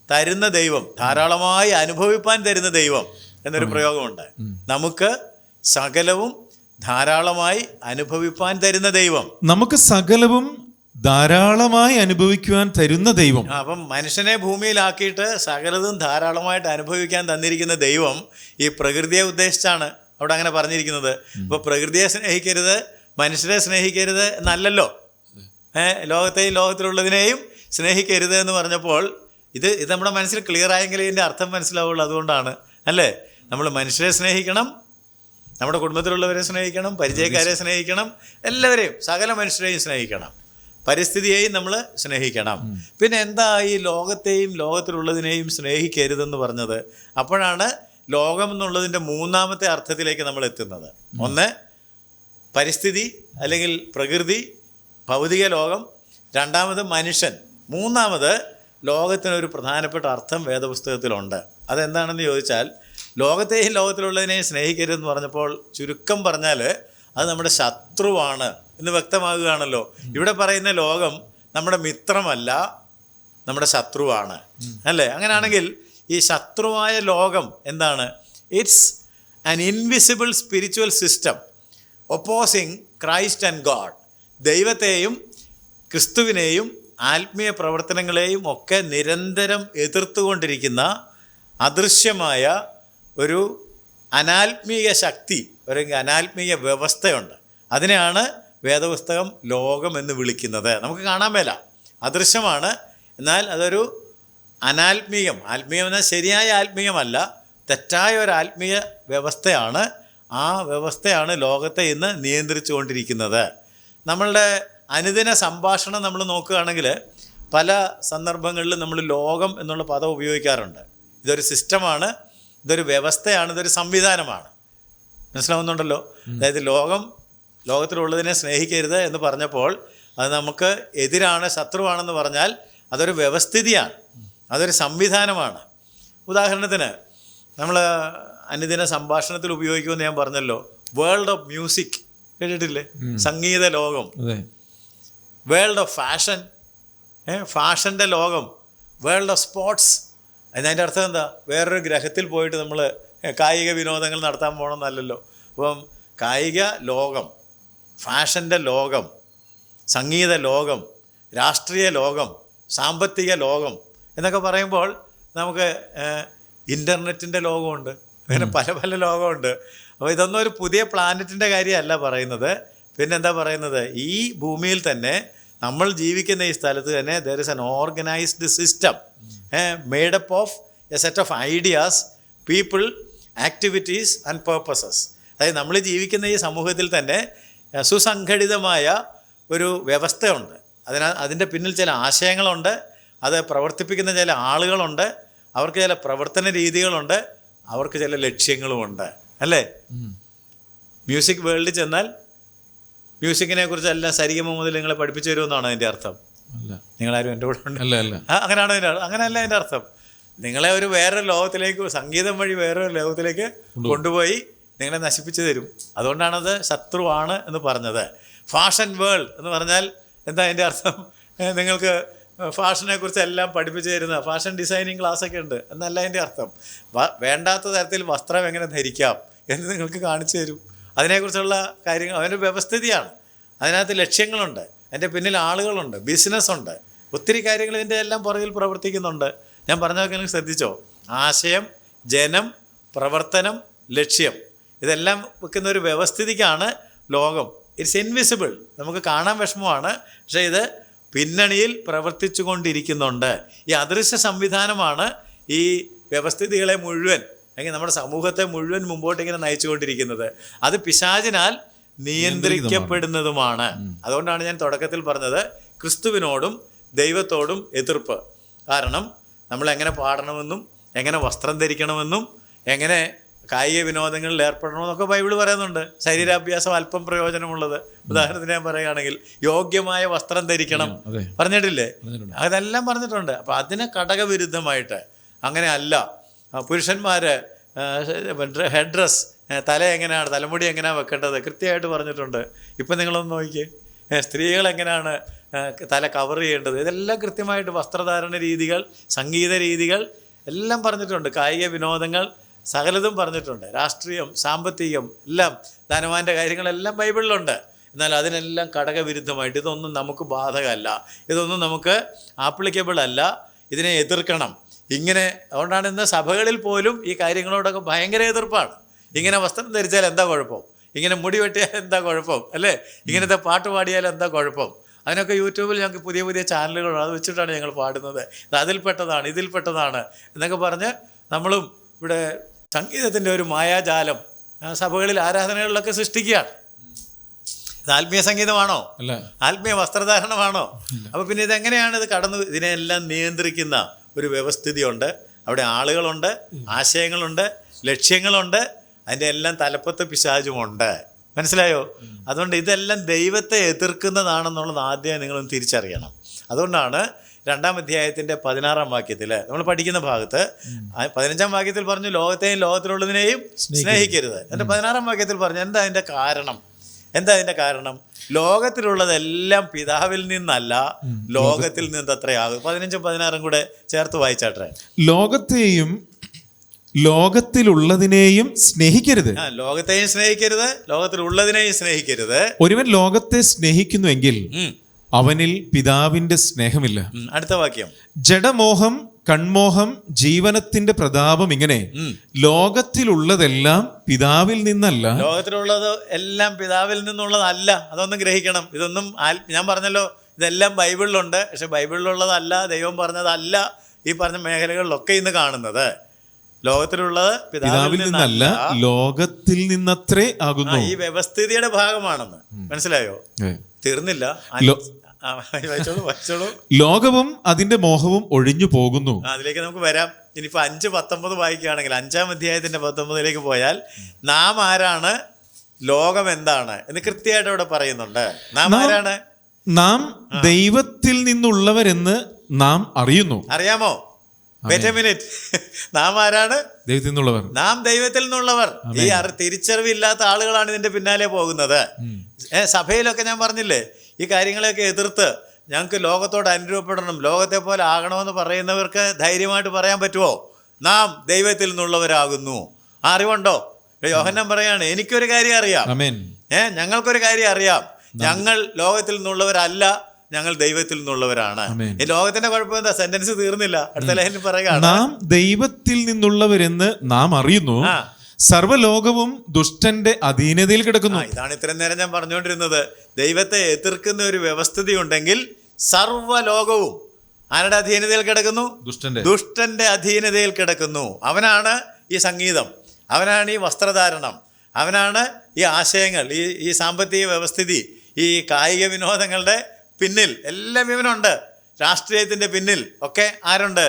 തരുന്ന ദൈവം, ധാരാളമായി അനുഭവിപ്പാൻ തരുന്ന ദൈവം എന്നൊരു പ്രയോഗമുണ്ട്. നമുക്ക് സകലവും ധാരാളമായി അനുഭവിപ്പാൻ തരുന്ന ദൈവം, നമുക്ക് സകലവും ധാരാളമായി അനുഭവിക്കുവാൻ തരുന്ന ദൈവം. അപ്പം മനുഷ്യനെ ഭൂമിയിലാക്കിയിട്ട് സകലതും ധാരാളമായിട്ട് അനുഭവിക്കാൻ തന്നിരിക്കുന്ന ദൈവം ഈ പ്രകൃതിയെ ഉദ്ദേശിച്ചാണ്. അവിടെ അങ്ങനെ പറഞ്ഞിരിക്കുന്നത്. ഇപ്പോൾ പ്രകൃതിയെ സ്നേഹിക്കരുത്, മനുഷ്യരെ സ്നേഹിക്കരുത് എന്നല്ലല്ലോ. ലോകത്തെയും ലോകത്തിലുള്ളതിനെയും സ്നേഹിക്കരുത് എന്ന് പറഞ്ഞപ്പോൾ ഇത് നമ്മുടെ മനസ്സിൽ ക്ലിയർ ആയെങ്കിൽ ഇതിൻ്റെ അർത്ഥം മനസ്സിലാവുള്ളൂ. അതുകൊണ്ടാണ് അല്ലേ, നമ്മൾ മനുഷ്യരെ സ്നേഹിക്കണം, നമ്മുടെ കുടുംബത്തിലുള്ളവരെ സ്നേഹിക്കണം, പരിചയക്കാരെ സ്നേഹിക്കണം, എല്ലാവരെയും, സകല മനുഷ്യരെയും സ്നേഹിക്കണം, പരിസ്ഥിതിയെയും നമ്മൾ സ്നേഹിക്കണം. പിന്നെ എന്താ ഈ ലോകത്തെയും ലോകത്തിലുള്ളതിനെയും സ്നേഹിക്കരുതെന്ന് പറഞ്ഞത്? അപ്പോഴാണ് ലോകം എന്നുള്ളതിൻ്റെ മൂന്നാമത്തെ അർത്ഥത്തിലേക്ക് നമ്മൾ എത്തുന്നത്. ഒന്ന് പരിസ്ഥിതി അല്ലെങ്കിൽ പ്രകൃതി, ഭൗതിക ലോകം. രണ്ടാമത് മനുഷ്യൻ. മൂന്നാമത് ലോകത്തിനൊരു പ്രധാനപ്പെട്ട അർത്ഥം വേദപുസ്തകത്തിലുണ്ട്. അതെന്താണെന്ന് ചോദിച്ചാൽ, ലോകത്തെയും ലോകത്തിലുള്ളതിനെയും സ്നേഹിക്കരുതെന്ന് പറഞ്ഞപ്പോൾ ചുരുക്കം പറഞ്ഞാൽ അത് നമ്മുടെ ശത്രുവാണ് എന്ന് വ്യക്തമാകുകയാണല്ലോ. ഇവിടെ പറയുന്ന ലോകം നമ്മുടെ മിത്രമല്ല, നമ്മുടെ ശത്രുവാണ് അല്ലേ? അങ്ങനെയാണെങ്കിൽ ഈ ശത്രുവായ ലോകം എന്താണ്? It's an invisible spiritual system opposing Christ and God. ദൈവത്തെയും ക്രിസ്തുവിനെയും ആത്മീയ പ്രവർത്തനങ്ങളെയും ഒക്കെ നിരന്തരം എതിർത്തുകൊണ്ടിരിക്കുന്ന അദൃശ്യമായ ഒരു അനാത്മീയ ശക്തി, ഒരു അനാത്മീയ വ്യവസ്ഥയുണ്ട്. അതിനെയാണ് വേദപുസ്തകം ലോകം എന്ന് വിളിക്കുന്നത്. നമുക്ക് കാണാൻ മേല, അദൃശ്യമാണ്, എന്നാൽ അതൊരു അനാത്മീയം. ആത്മീയം എന്നാൽ ശരിയായ ആത്മീയമല്ല, തെറ്റായ ഒരു ആത്മീയ വ്യവസ്ഥയാണ്. ആ വ്യവസ്ഥയാണ് ലോകത്തെ ഇന്ന് നിയന്ത്രിച്ചു കൊണ്ടിരിക്കുന്നത്. നമ്മളുടെ അനുദിന സംഭാഷണം നമ്മൾ നോക്കുകയാണെങ്കിൽ പല സന്ദർഭങ്ങളിലും നമ്മൾ ലോകം എന്നുള്ള പദം ഉപയോഗിക്കാറുണ്ട്. ഇതൊരു സിസ്റ്റമാണ്, ഇതൊരു വ്യവസ്ഥയാണ്, ഇതൊരു സംവിധാനമാണ്. മനസ്സിലാവുന്നുണ്ടല്ലോ? അതായത് ലോകത്തിലുള്ളതിനെ സ്നേഹിക്കരുത് എന്ന് പറഞ്ഞപ്പോൾ അത് നമുക്ക് എതിരാണ്, ശത്രുവാണെന്ന് പറഞ്ഞാൽ അതൊരു വ്യവസ്ഥിതിയാണ്, അതൊരു സംവിധാനമാണ്. ഉദാഹരണത്തിന് നമ്മൾ അനുദിന സംഭാഷണത്തിൽ ഉപയോഗിക്കുമെന്ന് ഞാൻ പറഞ്ഞല്ലോ, വേൾഡ് ഓഫ് മ്യൂസിക് കേട്ടിട്ടില്ലേ? സംഗീത ലോകം. വേൾഡ് ഓഫ് ഫാഷൻ, ഫാഷൻ്റെ ലോകം. World of sports. അതിൻ്റെ അർത്ഥം എന്താ? വേറൊരു ഗ്രഹത്തിൽ പോയിട്ട് നമ്മൾ കായിക വിനോദങ്ങൾ നടത്താൻ പോകണമെന്നല്ലല്ലോ. അപ്പം കായിക ലോകം, ഫാഷൻ്റെ ലോകം, സംഗീത ലോകം, രാഷ്ട്രീയ ലോകം, സാമ്പത്തിക ലോകം എന്നൊക്കെ പറയുമ്പോൾ നമുക്ക് ഇൻ്റർനെറ്റിൻ്റെ ലോകമുണ്ട്, അങ്ങനെ പല പല ലോകമുണ്ട്. അപ്പോൾ ഇതൊന്നും ഒരു പുതിയ പ്ലാനറ്റിൻ്റെ കാര്യമല്ല പറയുന്നത്. പിന്നെന്താ പറയുന്നത്? ഈ ഭൂമിയിൽ തന്നെ നമ്മൾ ജീവിക്കുന്ന ഈ സ്ഥലത്ത് തന്നെ there is an organized system made up of a set of ideas, people, activities and purposes. അതായത് നമ്മൾ ജീവിക്കുന്ന ഈ സമൂഹത്തിൽ തന്നെ സുസംഘടിതമായ ഒരു വ്യവസ്ഥയുണ്ട്. അതിൻ്റെ പിന്നിൽ ചില ആശയങ്ങളുണ്ട്, അത് പ്രവർത്തിപ്പിക്കുന്ന ചില ആളുകളുണ്ട്, അവർക്ക് ചില പ്രവർത്തന രീതികളുണ്ട്, അവർക്ക് ചില ലക്ഷ്യങ്ങളുമുണ്ട് അല്ലേ? മ്യൂസിക് വേൾഡിൽ ചെന്നാൽ മ്യൂസിക്കിനെ കുറിച്ചെല്ലാം സരിഗമ മുതൽ നിങ്ങളെ പഠിപ്പിച്ചു തരുമെന്നാണ് അതിൻ്റെ അർത്ഥം. നിങ്ങളാരും എൻ്റെ കൂടെ ഉണ്ട്? അങ്ങനെയാണ് അങ്ങനെയല്ല അതിൻ്റെ അർത്ഥം. നിങ്ങളെ ഒരു വേറൊരു ലോകത്തിലേക്ക്, സംഗീതം വഴി വേറൊരു ലോകത്തിലേക്ക് കൊണ്ടുപോയി നിങ്ങളെ നശിപ്പിച്ചു തരും. അതുകൊണ്ടാണത് ശത്രുവാണ് എന്ന് പറഞ്ഞത്. ഫാഷൻ വേൾഡ് എന്ന് പറഞ്ഞാൽ എന്താ അതിൻ്റെ അർത്ഥം? നിങ്ങൾക്ക് ഫാഷനെ കുറിച്ച് എല്ലാം പഠിപ്പിച്ചു തരുന്ന ഫാഷൻ ഡിസൈനിങ് ക്ലാസ്സൊക്കെ ഉണ്ട് എന്നല്ല അതിൻ്റെ അർത്ഥം. വേണ്ടാത്ത തരത്തിൽ വസ്ത്രം എങ്ങനെ ധരിക്കാം എന്ന് നിങ്ങൾക്ക് കാണിച്ചു തരും. അതിനെക്കുറിച്ചുള്ള കാര്യങ്ങൾ, അതിൻ്റെ വ്യവസ്ഥിതിയാണ്, അതിനകത്ത് ലക്ഷ്യങ്ങളുണ്ട്, അതിൻ്റെ പിന്നിൽ ആളുകളുണ്ട്, ബിസിനസ്സുണ്ട്, ഒത്തിരി കാര്യങ്ങൾ ഇതിൻ്റെ എല്ലാം പുറകിൽ പ്രവർത്തിക്കുന്നുണ്ട്. ഞാൻ പറഞ്ഞതൊക്കെ നിങ്ങൾക്ക് ശ്രദ്ധിച്ചോ? ആശയം, ജനം, പ്രവർത്തനം, ലക്ഷ്യം, ഇതെല്ലാം വെക്കുന്ന ഒരു വ്യവസ്ഥിതിക്കാണ് ലോകം. ഇറ്റ്സ് ഇൻവിസിബിൾ, നമുക്ക് കാണാൻ വിഷമമാണ്, പക്ഷേ ഇത് പിന്നണിയിൽ പ്രവർത്തിച്ചു കൊണ്ടിരിക്കുന്നുണ്ട്. ഈ അദൃശ്യ സംവിധാനമാണ് ഈ വ്യവസ്ഥിതികളെ മുഴുവൻ, അല്ലെങ്കിൽ നമ്മുടെ സമൂഹത്തെ മുഴുവൻ മുമ്പോട്ട് ഇങ്ങനെ നയിച്ചുകൊണ്ടിരിക്കുന്നത്. അത് പിശാചിനാൽ നിയന്ത്രിക്കപ്പെടുന്നതുമാണ്. അതുകൊണ്ടാണ് ഞാൻ തുടക്കത്തിൽ പറഞ്ഞത് ക്രിസ്തുവിനോടും ദൈവത്തോടും എതിർപ്പ്. കാരണം നമ്മൾ എങ്ങനെ പാടണമെന്നും എങ്ങനെ വസ്ത്രം ധരിക്കണമെന്നും എങ്ങനെ കായിക വിനോദങ്ങളിൽ ഏർപ്പെടണമെന്നൊക്കെ ബൈബിൾ പറയുന്നുണ്ട്. ശരീരാഭ്യാസം അല്പം പ്രയോജനമുള്ളത്. ഉദാഹരണത്തിന് ഞാൻ പറയുകയാണെങ്കിൽ യോഗ്യമായ വസ്ത്രം ധരിക്കണം പറഞ്ഞിട്ടില്ലേ? അതെല്ലാം പറഞ്ഞിട്ടുണ്ട്. അപ്പോൾ അതിന് ഘടകവിരുദ്ധമായിട്ട് അങ്ങനെ അല്ല. പുരുഷന്മാർ ഹെഡ് ഡ്രസ്, തല എങ്ങനെയാണ്, തലമുടി എങ്ങനെയാണ് വെക്കേണ്ടത് കൃത്യമായിട്ട് പറഞ്ഞിട്ടുണ്ട്. ഇപ്പം നിങ്ങളൊന്ന് നോക്കിയേ, സ്ത്രീകൾ എങ്ങനെയാണ് തല കവർ ചെയ്യേണ്ടത്, ഇതെല്ലാം കൃത്യമായിട്ട് വസ്ത്രധാരണ രീതികൾ, സംഗീത രീതികൾ എല്ലാം പറഞ്ഞിട്ടുണ്ട്. കായിക വിനോദങ്ങൾ സകലതും പറഞ്ഞിട്ടുണ്ട്. രാഷ്ട്രീയം, സാമ്പത്തികം എല്ലാം, ധനവാന്റെ കാര്യങ്ങളെല്ലാം ബൈബിളിലുണ്ട്. എന്നാൽ അതിനെല്ലാം ഘടകവിരുദ്ധമായിട്ട് ഇതൊന്നും നമുക്ക് ബാധകമല്ല, ഇതൊന്നും നമുക്ക് ആപ്ലിക്കബിൾ അല്ല, ഇതിനെ എതിർക്കണം. ഇങ്ങനെ അതുകൊണ്ടാണ് ഇന്ന് സഭകളിൽ പോലും ഈ കാര്യങ്ങളോടൊക്കെ ഭയങ്കര എതിർപ്പാണ്. ഇങ്ങനെ വസ്ത്രം ധരിച്ചാൽ എന്താ കുഴപ്പം, ഇങ്ങനെ മുടി വെട്ടിയാൽ എന്താ കുഴപ്പം, അല്ലേ, ഇങ്ങനത്തെ പാട്ട് പാടിയാൽ എന്താ കുഴപ്പം. അതിനൊക്കെ യൂട്യൂബിൽ ഞങ്ങൾക്ക് പുതിയ പുതിയ ചാനലുകളാണ്, അത് വെച്ചിട്ടാണ് ഞങ്ങൾ പാടുന്നത്. ഇത് അതിൽപ്പെട്ടതാണ്, ഇതിൽപ്പെട്ടതാണ് എന്നൊക്കെ പറഞ്ഞ് നമ്മളും ഇവിടെ സംഗീതത്തിൻ്റെ ഒരു മായാജാലം സഭകളിൽ ആരാധനകളിലൊക്കെ സൃഷ്ടിക്കുകയാണ്. ഇത് ആത്മീയ സംഗീതമാണോ? അല്ല. ആത്മീയ വസ്ത്രധാരണമാണോ? അപ്പോൾ പിന്നെ ഇതെങ്ങനെയാണ് ഇത് കടന്നു? ഇതിനെല്ലാം നിയന്ത്രിക്കുന്ന ഒരു വ്യവസ്ഥിതിയുണ്ട്. അവിടെ ആളുകളുണ്ട്, ആശയങ്ങളുണ്ട്, ലക്ഷ്യങ്ങളുണ്ട്, അതിൻ്റെ എല്ലാം തലപ്പത്ത് പിശാചുമുണ്ട്. മനസ്സിലായോ? അതുകൊണ്ട് ഇതെല്ലാം ദൈവത്തെ എതിർക്കുന്നതാണെന്നുള്ളത് ആദ്യം നിങ്ങളൊന്ന് തിരിച്ചറിയണം. അതുകൊണ്ടാണ് 2-ാം അധ്യായത്തിൻ്റെ 16-ാം വാക്യത്തിൽ നമ്മൾ പഠിക്കുന്ന ഭാഗത്ത് 15-ാം വാക്യത്തിൽ പറഞ്ഞു ലോകത്തെയും ലോകത്തിലുള്ളതിനെയും സ്നേഹിക്കരുത്. എന്നിട്ട് 16-ാം വാക്യത്തിൽ പറഞ്ഞു എന്താ അതിൻ്റെ കാരണം? എന്താ അതിൻ്റെ കാരണം? ലോകത്തിലുള്ളതെല്ലാം പിതാവിൽ നിന്നല്ല, ലോകത്തിൽ നിന്നത്രയാകും. 15-ഉം 16-ഉം കൂടെ ചേർത്ത് വായിച്ചാട്ടെ. ലോകത്തെയും ലോകത്തിലുള്ളതിനെയും സ്നേഹിക്കരുത്. ലോകത്തെയും സ്നേഹിക്കരുത്, ലോകത്തിലുള്ളതിനെയും സ്നേഹിക്കരുത്. ഒരുവൻ ലോകത്തെ സ്നേഹിക്കുന്നുവെങ്കിൽ അവനിൽ പിതാവിന്റെ സ്നേഹമില്ല. അടുത്ത വാക്യം, ജഡമോഹം, കൺമോഹം, ജീവനത്തിന്റെ പ്രതാപം, ഇങ്ങനെ ലോകത്തിലുള്ളതെല്ലാം പിതാവിൽ നിന്നല്ല. ലോകത്തിലുള്ളത് എല്ലാം പിതാവിൽ നിന്നുള്ളതല്ല. അതൊന്നും ഗ്രഹിക്കണം. ഇതൊന്നും ഞാൻ പറഞ്ഞല്ലോ, ഇതെല്ലാം ബൈബിളിലുണ്ട്. പക്ഷെ ബൈബിളിലുള്ളതല്ല, ദൈവം പറഞ്ഞതല്ല ഈ പറഞ്ഞ മേഖലകളിലൊക്കെ ഇന്ന് കാണുന്നത്. ലോകത്തിലുള്ളത് പിതാവിൽ നിന്നല്ല, ലോകത്തിൽ നിന്നത്രേ ആകുന്നു. ഈ വ്യവസ്ഥിതിയുടെ ഭാഗമാണെന്ന് മനസ്സിലായോ? തീർന്നില്ല. ലോകവും അതിന്റെ മോഹവും ഒഴിഞ്ഞു പോകുന്നു. അതിലേക്ക് നമുക്ക് വരാം. ഇനിയിപ്പോൾ 5:19 വായിക്കുകയാണെങ്കിൽ 5-ാം അധ്യായത്തിന്റെ 19-ലേക്ക് പോയാൽ നാം ആരാണ്, ലോകം എന്താണ് എന്ന് കൃത്യമായിട്ട് അവിടെ പറയുന്നുണ്ട്. നാം ആരാണ്? നാം ദൈവത്തിൽ നിന്നുള്ളവരെന്ന് നാം അറിയുന്നു. അറിയാമോ? Wait a minute. നാം ആരാണ്? ദൈവത്തിൽ നിന്നുള്ളവർ. നാം ദൈവത്തിൽ നിന്നുള്ളവർ. ഈ തിരിച്ചറിവില്ലാത്ത ആളുകളാണ് ഇതിന്റെ പിന്നാലെ പോകുന്നത്. സഭയിലൊക്കെ ഞാൻ പറഞ്ഞില്ലേ, ഈ കാര്യങ്ങളെയൊക്കെ എതിർത്ത് ഞങ്ങൾക്ക് ലോകത്തോട് അനുരൂപപ്പെടണം, ലോകത്തെ പോലെ ആകണമെന്ന് പറയുന്നവർക്ക് ധൈര്യമായിട്ട് പറയാൻ പറ്റുമോ? നാം ദൈവത്തിൽ നിന്നുള്ളവരാകുന്നു. ആ അറിവുണ്ടോ? യോഹന്നാൻ പറയാണ്, എനിക്കൊരു കാര്യം അറിയാം, ഞങ്ങൾക്കൊരു കാര്യം അറിയാം, ഞങ്ങൾ ലോകത്തിൽ നിന്നുള്ളവരല്ല, ഞങ്ങൾ ദൈവത്തിൽ നിന്നുള്ളവരാണ്. ഈ ലോകത്തിന്റെ കുഴപ്പം എന്താ? സെന്റൻസ് തീർന്നില്ല. അടുത്ത ലൈനിൽ പറയുകയാണ്, നാം ദൈവത്തിൽ നിന്നുള്ളവരെന്ന് നാം അറിയുന്നു, സർവ്വലോകവും ദുഷ്ടന്റെ അധീനതയിൽ കിടക്കുന്നു. ഇതാണ് ഇത്രയും നേരം ഞാൻ പറഞ്ഞുകൊണ്ടിരുന്നത്. ദൈവത്തെ എതിർക്കുന്ന ഒരു വ്യവസ്ഥിതി ഉണ്ടെങ്കിൽ സർവ്വലോകവും ആരുടെ അധീനതയിൽ കിടക്കുന്നു? ദുഷ്ടന്റെ അധീനതയിൽ കിടക്കുന്നു. അവനാണ് ഈ സംഗീതം, അവനാണ് ഈ വസ്ത്രധാരണം, അവനാണ് ഈ ആശയങ്ങൾ, ഈ സാമ്പത്തിക വ്യവസ്ഥിതി, ഈ കായിക വിനോദങ്ങളുടെ പിന്നിൽ എല്ലാം ഇവനുണ്ട്. രാഷ്ട്രീയത്തിൻ്റെ പിന്നിൽ ഒക്കെ ആരുണ്ട്?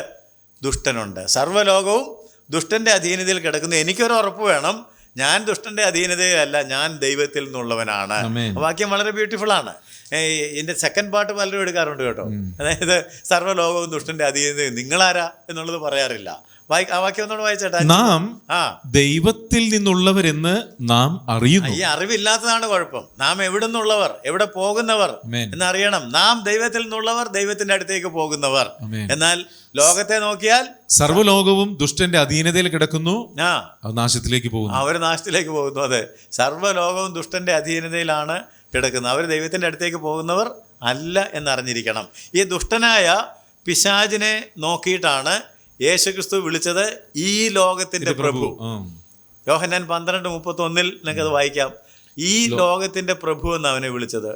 ദുഷ്ടനുണ്ട്. സർവ്വലോകവും ദുഷ്ടൻ്റെ അധീനതയിൽ കിടക്കുന്നു. എനിക്കൊരു ഉറപ്പ് വേണം, ഞാൻ ദുഷ്ടൻ്റെ അധീനതയിലല്ല, ഞാൻ ദൈവത്തിൽ നിന്നുള്ളവനാണ്. വാക്യം വളരെ ബ്യൂട്ടിഫുൾ ആണ്. ഇതിൻ്റെ സെക്കൻഡ് പാർട്ട് പലരും എടുക്കാറുണ്ട് കേട്ടോ. അതായത് സർവ്വലോകവും ദുഷ്ടൻ്റെ അധീനതയിൽ, നിങ്ങളാരാ എന്നുള്ളത് പറയാറില്ല. ആ വാക്യം ഒന്നുകൂടെ വായിച്ചേട്ടാ. നാം ദൈവത്തിൽ നിന്നുള്ളവരെന്ന് നാം അറിയുന്നു. ഈ അറിവില്ലാത്തതാണ് കുഴപ്പം. നാം എവിടെ നിന്നുള്ളവർ, എവിടെ പോകുന്നവർ എന്നറിയണം. നാം ദൈവത്തിൽ നിന്നുള്ളവർ, ദൈവത്തിന്റെ അടുത്തേക്ക് പോകുന്നവർ. എന്നാൽ ലോകത്തെ നോക്കിയാൽ സർവ്വലോകവും ദുഷ്ടന്റെ അധീനതയിൽ കിടക്കുന്നു, നാശത്തിലേക്ക് പോകുന്നു. അവർ നാശത്തിലേക്ക് പോകുന്നു. അതെ, സർവ്വലോകവും ദുഷ്ടന്റെ അധീനതയിലാണ് കിടക്കുന്നത്. അവർ ദൈവത്തിന്റെ അടുത്തേക്ക് പോകുന്നവർ അല്ല എന്നറിഞ്ഞിരിക്കണം. ഈ ദുഷ്ടനായ പിശാചിനെ നോക്കിയിട്ടാണ് യേശുക്രിസ്തു വിളിച്ചത് ഈ ലോകത്തിന്റെ പ്രഭു. യോഹന്നാൻ 12:31 നിങ്ങൾക്കത് വായിക്കാം. ഈ ലോകത്തിന്റെ പ്രഭു എന്ന് അവനെ വിളിച്ചത്.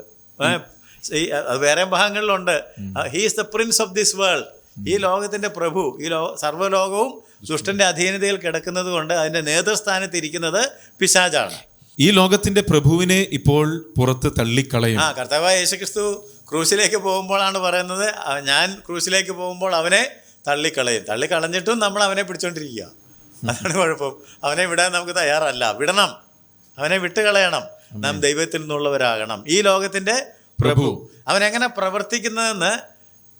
അത് വേറെ ഭാഗങ്ങളിലുണ്ട്. He is the prince of this world. ഈ ലോകത്തിന്റെ പ്രഭു. സർവ്വലോകവും ദുഷ്ടന്റെ അധീനതയിൽ കിടക്കുന്നത് കൊണ്ട് അതിന്റെ നേതൃസ്ഥാനത്ത് ഇരിക്കുന്നത് പിശാചാണ്. ഈ ലോകത്തിന്റെ പ്രഭുവിനെ ഇപ്പോൾ പുറത്ത് തള്ളിക്കളയും. കർത്താവായ യേശുക്രിസ്തു ക്രൂശിലേക്ക് പോകുമ്പോഴാണ് പറയുന്നത്, ഞാൻ ക്രൂശിലേക്ക് പോകുമ്പോൾ അവനെ തള്ളിക്കളയും. തള്ളിക്കളഞ്ഞിട്ടും നമ്മൾ അവനെ പിടിച്ചോണ്ടിരിക്കുക. അതാണ് കുഴപ്പം. അവനെ വിടാൻ നമുക്ക് തയ്യാറല്ല. വിടണം, അവനെ വിട്ടുകളയണം. നാം ദൈവത്തിൽ നിന്നുള്ളവരാകണം. ഈ ലോകത്തിന്റെ പ്രഭു അവനെങ്ങനെ പ്രവർത്തിക്കുന്നതെന്ന്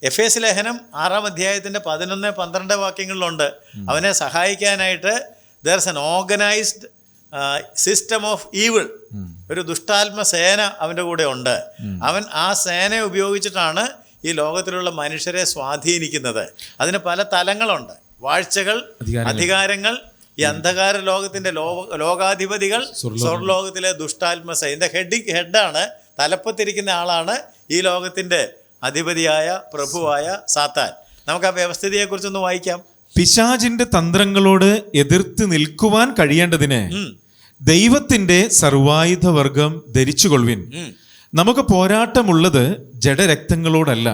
എഫേസ് ലേഖനം 6-ാം അധ്യായത്തിന്റെ 11-12 വാക്യങ്ങളിലുണ്ട്. അവനെ സഹായിക്കാനായിട്ട് there is an organised system of evil. ഒരു ദുഷ്ടാത്മ സേന അവൻ്റെ കൂടെ ഉണ്ട്. അവൻ ആ സേനയെ ഉപയോഗിച്ചിട്ടാണ് ഈ ലോകത്തിലുള്ള മനുഷ്യരെ സ്വാധീനിക്കുന്നത്. അതിന് പല തലങ്ങളുണ്ട്. വാഴ്ചകൾ, അധികാരങ്ങൾ, ഈ അന്ധകാര ലോകത്തിന്റെ ലോകാധിപതികൾ, സ്വർലോകത്തിലെ ദുഷ്ടാത്മസേന. ഹെഡാണ്, തലപ്പത്തിരിക്കുന്ന ആളാണ് ഈ ലോകത്തിന്റെ അധിപതിയായ പ്രഭുവായ സാത്താൻ. നമുക്ക് ആ വ്യവസ്ഥിതിയെക്കുറിച്ചൊന്ന് വായിക്കാം. പിശാചിന്റെ തന്ത്രങ്ങളോട് എതിർത്ത് നിൽക്കുവാൻ കഴിയേണ്ടതിന് ദൈവത്തിന്റെ സർവായുധവർഗം ധരിച്ചുകൊള്ളുവിൻ. നമുക്ക് പോരാട്ടമുള്ളത് ജഡരക്തങ്ങളോടല്ല,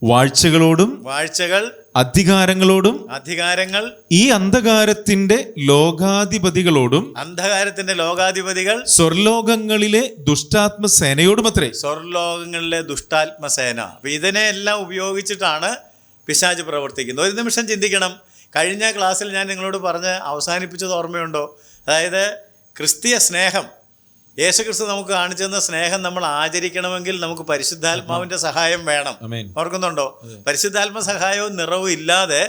വാഴ്ചകൾ, അധികാരങ്ങൾ, ഈ അന്ധകാരത്തിന്റെ ലോകാധിപതികളോടും, സ്വർലോകങ്ങളിലെ ദുഷ്ടാത്മസേനയോടുമത്രേ. സ്വർലോകങ്ങളിലെ ദുഷ്ടാത്മസേന. അപ്പൊ ഇതിനെല്ലാം ഉപയോഗിച്ചിട്ടാണ് പിശാച് പ്രവർത്തിക്കുന്നത്. ഒരു നിമിഷം ചിന്തിക്കണം. കഴിഞ്ഞ ക്ലാസ്സിൽ ഞാൻ നിങ്ങളോട് പറഞ്ഞ് അവസാനിപ്പിച്ചത് ഓർമ്മയുണ്ടോ? അതായത് ക്രിസ്തീയ സ്നേഹം, യേശുക്രിസ്തു നമുക്ക് കാണിച്ചു തന്ന സ്നേഹം നമ്മൾ ആചരിക്കണമെങ്കിൽ നമുക്ക് പരിശുദ്ധാത്മാവിന്റെ സഹായം വേണം. ഓർക്കുന്നുണ്ടോ? പരിശുദ്ധാത്മ സഹായവും നിറവും ഇല്ലാതെ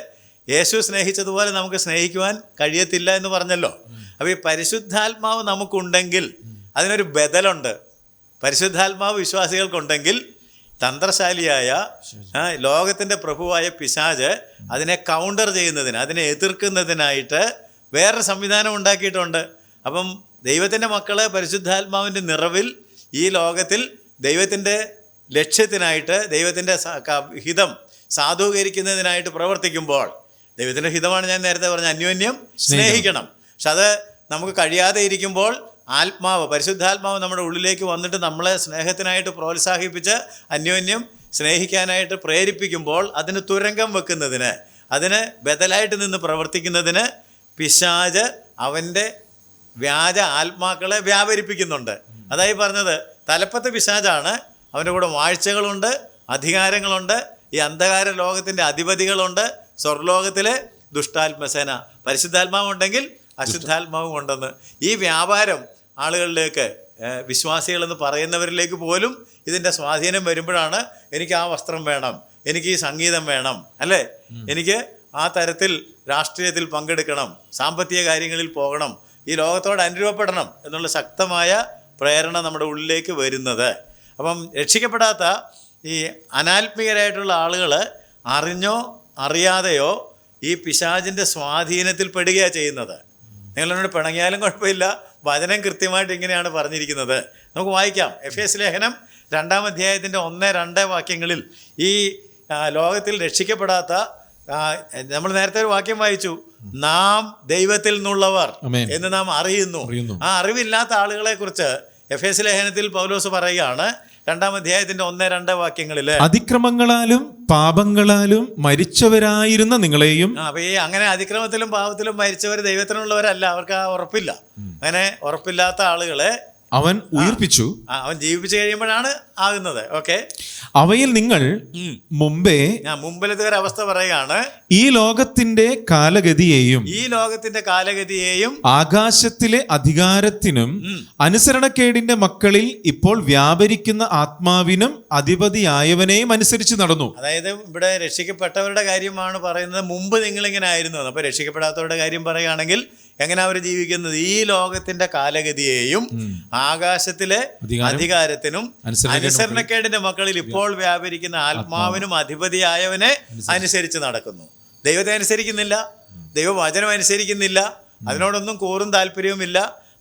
യേശു സ്നേഹിച്ചതുപോലെ നമുക്ക് സ്നേഹിക്കുവാൻ കഴിയത്തില്ല എന്ന് പറഞ്ഞല്ലോ. അപ്പോൾ ഈ പരിശുദ്ധാത്മാവ് നമുക്കുണ്ടെങ്കിൽ അതിനൊരു ബദലുണ്ട്. പരിശുദ്ധാത്മാവ് വിശ്വാസികൾക്കുണ്ടെങ്കിൽ തന്ത്രശാലിയായ ലോകത്തിൻ്റെ പ്രഭുവായ പിശാച് അതിനെ കൗണ്ടർ ചെയ്യുന്നതിന്, അതിനെ എതിർക്കുന്നതിനായിട്ട് വേറൊരു സംവിധാനം ഉണ്ടാക്കിയിട്ടുണ്ട്. അപ്പം ദൈവത്തിൻ്റെ മക്കൾ പരിശുദ്ധാത്മാവിൻ്റെ നിറവിൽ ഈ ലോകത്തിൽ ദൈവത്തിൻ്റെ ലക്ഷ്യത്തിനായിട്ട്, ദൈവത്തിൻ്റെ ഹിതം സാധൂകരിക്കുന്നതിനായിട്ട് പ്രവർത്തിക്കുമ്പോൾ, ദൈവത്തിൻ്റെ ഹിതമാണ് ഞാൻ നേരത്തെ പറഞ്ഞ അന്യോന്യം സ്നേഹിക്കണം. പക്ഷെ അത് നമുക്ക് കഴിയാതെ ഇരിക്കുമ്പോൾ പരിശുദ്ധാത്മാവ് നമ്മുടെ ഉള്ളിലേക്ക് വന്നിട്ട് നമ്മളെ സ്നേഹത്തിനായിട്ട് പ്രോത്സാഹിപ്പിച്ച് അന്യോന്യം സ്നേഹിക്കാനായിട്ട് പ്രേരിപ്പിക്കുമ്പോൾ അതിന് തുരങ്കം വെക്കുന്നതിന്, അതിന് ബദലായിട്ട് നിന്ന് പ്രവർത്തിക്കുന്നതിന് പിശാച് അവൻ്റെ വ്യാജ ആത്മാക്കളെ വ്യാപരിപ്പിക്കുന്നുണ്ട്. അതായി പറഞ്ഞത് തലപ്പത്ത് പിശാചാണ്. അവൻ്റെ കൂടെ വാഴ്ചകളുണ്ട്, അധികാരങ്ങളുണ്ട്, ഈ അന്ധകാര ലോകത്തിൻ്റെ അധിപതികളുണ്ട്, സ്വർലോകത്തിലെ ദുഷ്ടാത്മസേന. പരിശുദ്ധാത്മാവുണ്ടെങ്കിൽ അശുദ്ധാത്മാവും ഉണ്ടെന്ന്. ഈ വ്യാപാരം ആളുകളിലേക്ക്, വിശ്വാസികളെന്ന് പറയുന്നവരിലേക്ക് പോലും ഇതിൻ്റെ സ്വാധീനം വരുമ്പോഴാണ് എനിക്ക് ആ വസ്ത്രം വേണം, എനിക്ക് ഈ സംഗീതം വേണം, അല്ലേ, എനിക്ക് ആ തരത്തിൽ രാഷ്ട്രീയത്തിൽ പങ്കെടുക്കണം, സാമ്പത്തിക കാര്യങ്ങളിൽ പോകണം, ഈ ലോകത്തോട് അനുരൂപപ്പെടണം എന്നുള്ള ശക്തമായ പ്രേരണ നമ്മുടെ ഉള്ളിലേക്ക് വരുന്നത്. അപ്പം രക്ഷിക്കപ്പെടാത്ത ഈ അനാത്മികരായിട്ടുള്ള ആളുകൾ അറിഞ്ഞോ അറിയാതെയോ ഈ പിശാചിൻ്റെ സ്വാധീനത്തിൽ പെടുകയാണ് ചെയ്യുന്നത്. നിങ്ങളെന്നോട് പിണങ്ങിയാലും കുഴപ്പമില്ല, വചനം കൃത്യമായിട്ട് ഇങ്ങനെയാണ് പറഞ്ഞിരിക്കുന്നത്. നമുക്ക് വായിക്കാം. എഫേസ്യ ലേഖനം 2-ാം അധ്യായത്തിൻ്റെ 1-2 വാക്യങ്ങളിൽ ഈ ലോകത്തിൽ രക്ഷിക്കപ്പെടാത്ത, നമ്മൾ നേരത്തെ ഒരു വാക്യം വായിച്ചു, നാം ദൈവത്തിൽ നിന്നുള്ളവർ എന്ന് നാം അറിയുന്നു. ആ അറിവില്ലാത്ത ആളുകളെ കുറിച്ച് എഫേസ്യ ലേഖനത്തിൽ പൗലോസ് പറയുകയാണ് 2-ാം അധ്യായത്തിന്റെ 1-2 വാക്യങ്ങളിൽ, അതിക്രമങ്ങളാലും പാപങ്ങളാലും മരിച്ചവരായിരുന്ന നിങ്ങളെയും. അപ്പൊ ഈ അങ്ങനെ അതിക്രമത്തിലും പാപത്തിലും മരിച്ചവർ ദൈവത്തിനുള്ളവരല്ല, അവർക്ക് ആ ഉറപ്പില്ല. അങ്ങനെ ഉറപ്പില്ലാത്ത ആളുകളെ അവൻ ഉയിർപ്പിച്ചു, അവൻ ജീവിപ്പിച്ചു കഴിയുമ്പോഴാണ് ആകുന്നത്. ഓക്കെ, അവയിൽ നിങ്ങൾ മുമ്പിലത്തെ ഒരു അവസ്ഥ പറയുകയാണ്, ഈ ലോകത്തിന്റെ കാലഗതിയെയും ആകാശത്തിലെ അധികാരത്തിനും അനുസരണക്കേടിന്റെ മക്കളിൽ ഇപ്പോൾ വ്യാപരിക്കുന്ന ആത്മാവിനും അധിപതിയായവനെയും അനുസരിച്ച് നടന്നു. അതായത് ഇവിടെ രക്ഷിക്കപ്പെട്ടവരുടെ കാര്യമാണ് പറയുന്നത്. മുമ്പ് നിങ്ങളിങ്ങനെ ആയിരുന്നു. അപ്പൊ രക്ഷിക്കപ്പെടാത്തവരുടെ കാര്യം പറയുകയാണെങ്കിൽ എങ്ങനെ അവർ ജീവിക്കുന്നത്? ഈ ലോകത്തിന്റെ കാലഗതിയെയും ആകാശത്തിലെ അധികാരത്തിനും അനുസരണക്കേടിന്റെ മക്കളിൽ ഇപ്പോൾ വ്യാപരിക്കുന്ന ആത്മാവിനും അധിപതിയായവനെ അനുസരിച്ച് നടക്കുന്നു. ദൈവത്തെ അനുസരിക്കുന്നില്ല, ദൈവവചനം അനുസരിക്കുന്നില്ല, അതിനോടൊന്നും കൂറും താല്പര്യവുമില്ല.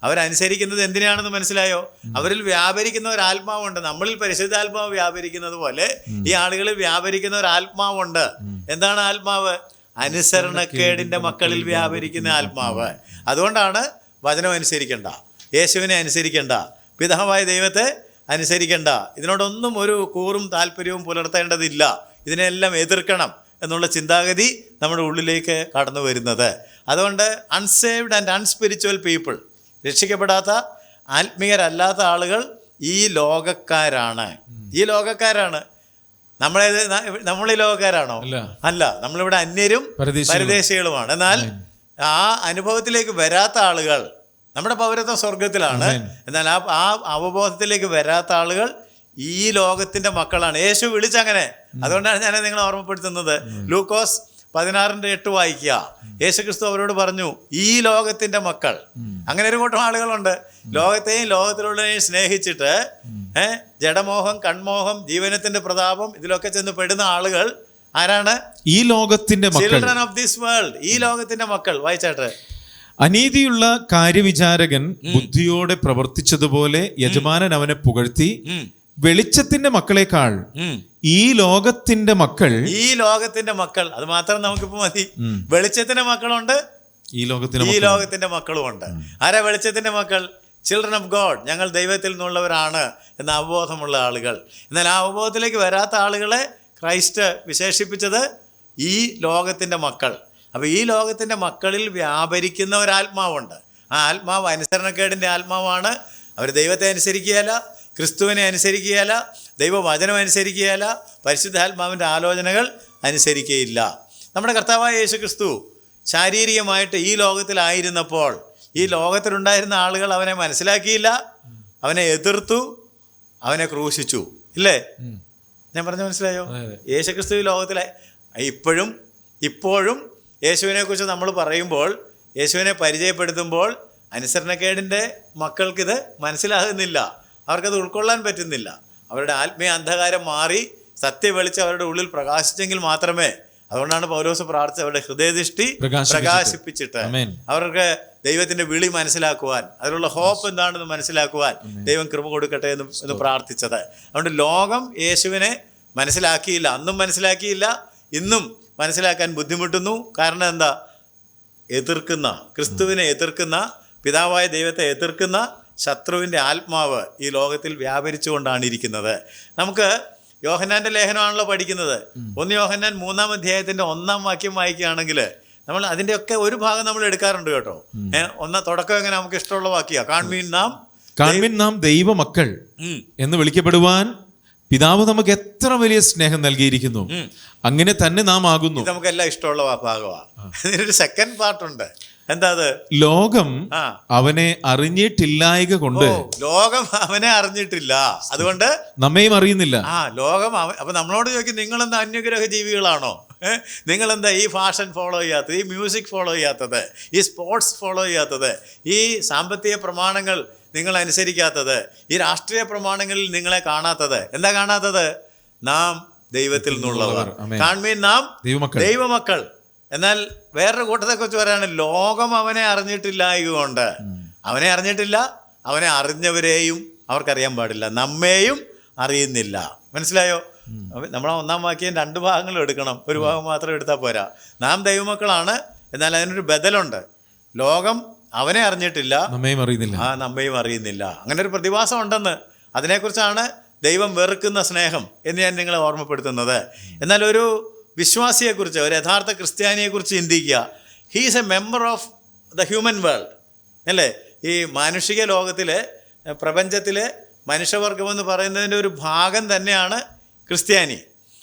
അവരനുസരിക്കുന്നത് എന്തിനാണെന്ന് മനസ്സിലായോ? അവരിൽ വ്യാപരിക്കുന്ന ഒരു ആത്മാവുണ്ട്. നമ്മളിൽ പരിശുദ്ധാത്മാവ് വ്യാപരിക്കുന്നത് പോലെ ഈ ആളുകളിൽ വ്യാപരിക്കുന്ന ഒരു ആത്മാവുണ്ട്. എന്താണ് ആത്മാവ്? അനുസരണക്കേടിന്റെ മക്കളിൽ വ്യാപരിക്കുന്ന ആത്മാവ്. അതുകൊണ്ടാണ് വചനം അനുസരിക്കണ്ട, യേശുവിനെ അനുസരിക്കണ്ട, പിതാവായ ദൈവത്തെ അനുസരിക്കണ്ട, ഇതിനോടൊന്നും ഒരു കൂറും താല്പര്യവും പുലർത്തേണ്ടതില്ല, ഇതിനെല്ലാം എതിർക്കണം എന്നുള്ള ചിന്താഗതി നമ്മുടെ ഉള്ളിലേക്ക് കടന്നു വരുന്നത്. അതുകൊണ്ട് അൺസേവ്ഡ് ആൻഡ് അൺസ്പിരിച്വൽ പീപ്പിൾ, രക്ഷിക്കപ്പെടാത്ത ആത്മീയരല്ലാത്ത ആളുകൾ ഈ ലോകക്കാരാണ്. നമ്മൾ ഈ ലോകക്കാരാണോ? അല്ല, നമ്മളിവിടെ അന്യരും പരദേശികളുമാണ്. എന്നാൽ ആ അനുഭവത്തിലേക്ക് വരാത്ത ആളുകൾ, നമ്മുടെ പൗരത്വം സ്വർഗത്തിലാണ്, എന്നാൽ ആ അവബോധത്തിലേക്ക് വരാത്ത ആളുകൾ ഈ ലോകത്തിന്റെ മക്കളാണ്. യേശു വിളിച്ചങ്ങനെ. അതുകൊണ്ടാണ് ഞാൻ നിങ്ങളെ ഓർമ്മപ്പെടുത്തുന്നത്. ലൂക്കോസ് 16:8 വായിക്കുക. യേശുക്രിസ്തു അവരോട് പറഞ്ഞു, ഈ ലോകത്തിന്റെ മക്കൾ. അങ്ങനെ ഒരു കൂട്ടം ആളുകളുണ്ട്, ലോകത്തെയും ലോകത്തിലുള്ളവരെയും സ്നേഹിച്ചിട്ട് ജഡമോഹം, കൺമോഹം, ജീവനത്തിന്റെ പ്രതാപം ഇതിലൊക്കെ ചെന്ന് പെടുന്ന ആളുകൾ ആരാണ്? ഈ ലോകത്തിന്റെ മക്കൾ, ചിൽഡ്രൻ ഓഫ് ദിസ് വേൾഡ്. ഈ ലോകത്തിന്റെ മക്കൾ. വായിച്ചാട്ടെ. അനീതിയുള്ള കാര്യവിചാരകൻ ബുദ്ധിയോടെ പ്രവർത്തിച്ചതുപോലെ യജമാനൻ അവനെ പുകഴ്ത്തി, വെളിച്ചത്തിന്റെ മക്കളെക്കാൾ ഈ ലോകത്തിന്റെ മക്കൾ. അത് മാത്രം നമുക്കിപ്പോ മതി. വെളിച്ചത്തിന്റെ മക്കളുണ്ട്, ഈ ലോകത്തിന്റെ മക്കളുമുണ്ട്. ആരാ വെളിച്ചത്തിന്റെ മക്കൾ? Children of God. ഞങ്ങൾ ദൈവത്തിൽ നിന്നുള്ളവരാണ് എന്ന അവബോധമുള്ള ആളുകൾ. എന്നാൽ ആ അവബോധത്തിലേക്ക് വരാത്ത ആളുകളെ ക്രൈസ്റ്റ് വിശേഷിപ്പിച്ചത് ഈ ലോകത്തിൻ്റെ മക്കൾ. അപ്പോൾ ഈ ലോകത്തിൻ്റെ മക്കളിൽ വ്യാപരിക്കുന്ന ഒരാത്മാവുണ്ട്. ആ ആത്മാവ് അനുസരണക്കേടിൻ്റെ ആത്മാവാണ്. അവർ ദൈവത്തെ അനുസരിക്കുകയല്ല, ക്രിസ്തുവിനെ അനുസരിക്കുകയല്ല, ദൈവവചനം അനുസരിക്കുകയല്ല, പരിശുദ്ധാത്മാവിൻ്റെ ആലോചനകൾ അനുസരിക്കുകയില്ല. നമ്മുടെ കർത്താവായ യേശു ക്രിസ്തു ശാരീരികമായിട്ട് ഈ ലോകത്തിലായിരുന്നപ്പോൾ ഈ ലോകത്തിലുണ്ടായിരുന്ന ആളുകൾ അവനെ മനസ്സിലാക്കിയില്ല, അവനെ എതിർത്തു, അവനെ ക്രൂശിച്ചു. ഇല്ലേ? ഞാൻ പറഞ്ഞ മനസ്സിലായോ? യേശുക്രിസ്തു ഈ ലോകത്തിലെ ഇപ്പോഴും യേശുവിനെക്കുറിച്ച് നമ്മൾ പറയുമ്പോൾ, യേശുവിനെ പരിചയപ്പെടുത്തുമ്പോൾ അനുസരണക്കേടിൻ്റെ മക്കൾക്കിത് മനസ്സിലാകുന്നില്ല, അവർക്കത് ഉൾക്കൊള്ളാൻ പറ്റുന്നില്ല. അവരുടെ ആത്മീയ അന്ധകാരം മാറി സത്യവെളിച്ചം അവരുടെ ഉള്ളിൽ പ്രകാശിച്ചെങ്കിൽ മാത്രമേ, അതുകൊണ്ടാണ് പൗലോസ് പ്രാർത്ഥിച്ചത്, അവരുടെ ഹൃദയദൃഷ്ടി പ്രകാശിപ്പിച്ചിട്ട് അവർക്ക് ദൈവത്തിൻ്റെ വിളി മനസ്സിലാക്കുവാൻ, അതിലുള്ള ഹോപ്പ് എന്താണെന്ന് മനസ്സിലാക്കുവാൻ ദൈവം കൃപ കൊടുക്കട്ടെ എന്ന് പ്രാർത്ഥിച്ചത്. അതുകൊണ്ട് ലോകം യേശുവിനെ മനസ്സിലാക്കിയില്ല, അന്നും മനസ്സിലാക്കിയില്ല, ഇന്നും മനസ്സിലാക്കാൻ ബുദ്ധിമുട്ടുന്നു. കാരണം എന്താ? ക്രിസ്തുവിനെ എതിർക്കുന്ന, പിതാവായ ദൈവത്തെ എതിർക്കുന്ന ശത്രുവിൻ്റെ ആത്മാവ് ഈ ലോകത്തിൽ വ്യാപരിച്ചുകൊണ്ടാണ് ഇരിക്കുന്നത്. നമുക്ക് യോഹന്നാൻ്റെ ലേഖനമാണല്ലോ പഠിക്കുന്നത്. 1 യോഹന്നാൻ 3-ാം അധ്യായത്തിൻ്റെ 1-ാം വാക്യം വായിക്കുകയാണെങ്കിൽ നമ്മൾ അതിൻ്റെയൊക്കെ ഒരു ഭാഗം നമ്മൾ എടുക്കാറുണ്ട് കേട്ടോ. തുടക്കം എങ്ങനെ നമുക്ക് ഇഷ്ടമുള്ള വാക്യ, കാൺമീൻ നാം ദൈവമക്കൾ എന്ന് വിളിക്കപ്പെടുവാൻ പിതാവ് നമുക്ക് എത്ര വലിയ സ്നേഹം നൽകിയിരിക്കുന്നു, അങ്ങനെ തന്നെ നാം ആകുന്നു. നമുക്കെല്ലാം ഇഷ്ടമുള്ള ഭാഗമാണ്. ഇതിനൊരു സെക്കൻഡ് പാർട്ടുണ്ട്. എന്താ അത്? ലോകം അവനെ അറിഞ്ഞിട്ടില്ലായക കൊണ്ട്. ലോകം അവനെ അറിഞ്ഞിട്ടില്ല, അതുകൊണ്ട് നമ്മയും അറിയുന്നില്ല. ലോകം അപ്പൊ നമ്മളോട് ചോദിക്കും, നിങ്ങളെന്താ അന്യഗ്രഹ ജീവികളാണോ? നിങ്ങളെന്താ ഈ ഫാഷൻ ഫോളോ ചെയ്യാത്തത്, ഈ മ്യൂസിക് ഫോളോ ചെയ്യാത്തത്, ഈ സ്പോർട്സ് ഫോളോ ചെയ്യാത്തത്, ഈ സാമ്പത്തിക പ്രമാണങ്ങൾ നിങ്ങൾ അനുസരിക്കാത്തത്, ഈ രാഷ്ട്രീയ പ്രമാണങ്ങളിൽ നിങ്ങളെ കാണാത്തത്? എന്താ കാണാത്തത്? നാം ദൈവത്തിൽ നിന്നുള്ളവർ. കാൺമീൻ നാം ദൈവമക്കൾ. എന്നാൽ വേറൊരു കൂട്ടത്തെക്കുറിച്ച് പറയാണ്, ലോകം അവനെ അറിഞ്ഞിട്ടില്ലായതുകൊണ്ട്. അവനെ അറിഞ്ഞിട്ടില്ല, അവനെ അറിഞ്ഞവരെയും അവർക്കറിയാൻ പാടില്ല, നമ്മെയും അറിയുന്നില്ല. മനസ്സിലായോ? നമ്മൾ 1-ാം വാക്യം 2 ഭാഗങ്ങൾ എടുക്കണം, ഒരു ഭാഗം മാത്രം എടുത്താൽ പോരാ. നാം ദൈവമക്കളാണ്, എന്നാൽ അതിനൊരു ബദലുണ്ട്. ലോകം അവനെ അറിഞ്ഞിട്ടില്ല, നമ്മെയും അറിയുന്നില്ല. അങ്ങനെ ഒരു പ്രതിഭാസം ഉണ്ടെന്ന്. അതിനെക്കുറിച്ചാണ് ദൈവം വെറുക്കുന്ന സ്നേഹം എന്ന് ഞാൻ നിങ്ങളെ ഓർമ്മപ്പെടുത്തുന്നത്. എന്നാൽ ഒരു വിശ്വാസിയെക്കുറിച്ച്, ഒരു യഥാർത്ഥ ക്രിസ്ത്യാനിയെക്കുറിച്ച് ചിന്തിക്കുക. He is A member of the human world, അല്ലേ? ഈ മാനുഷിക ലോകത്തിലെ, പ്രപഞ്ചത്തിലെ മനുഷ്യവർഗം എന്ന് പറയുന്നതിൻ്റെ ഒരു ഭാഗം തന്നെയാണ് ക്രിസ്ത്യാനി.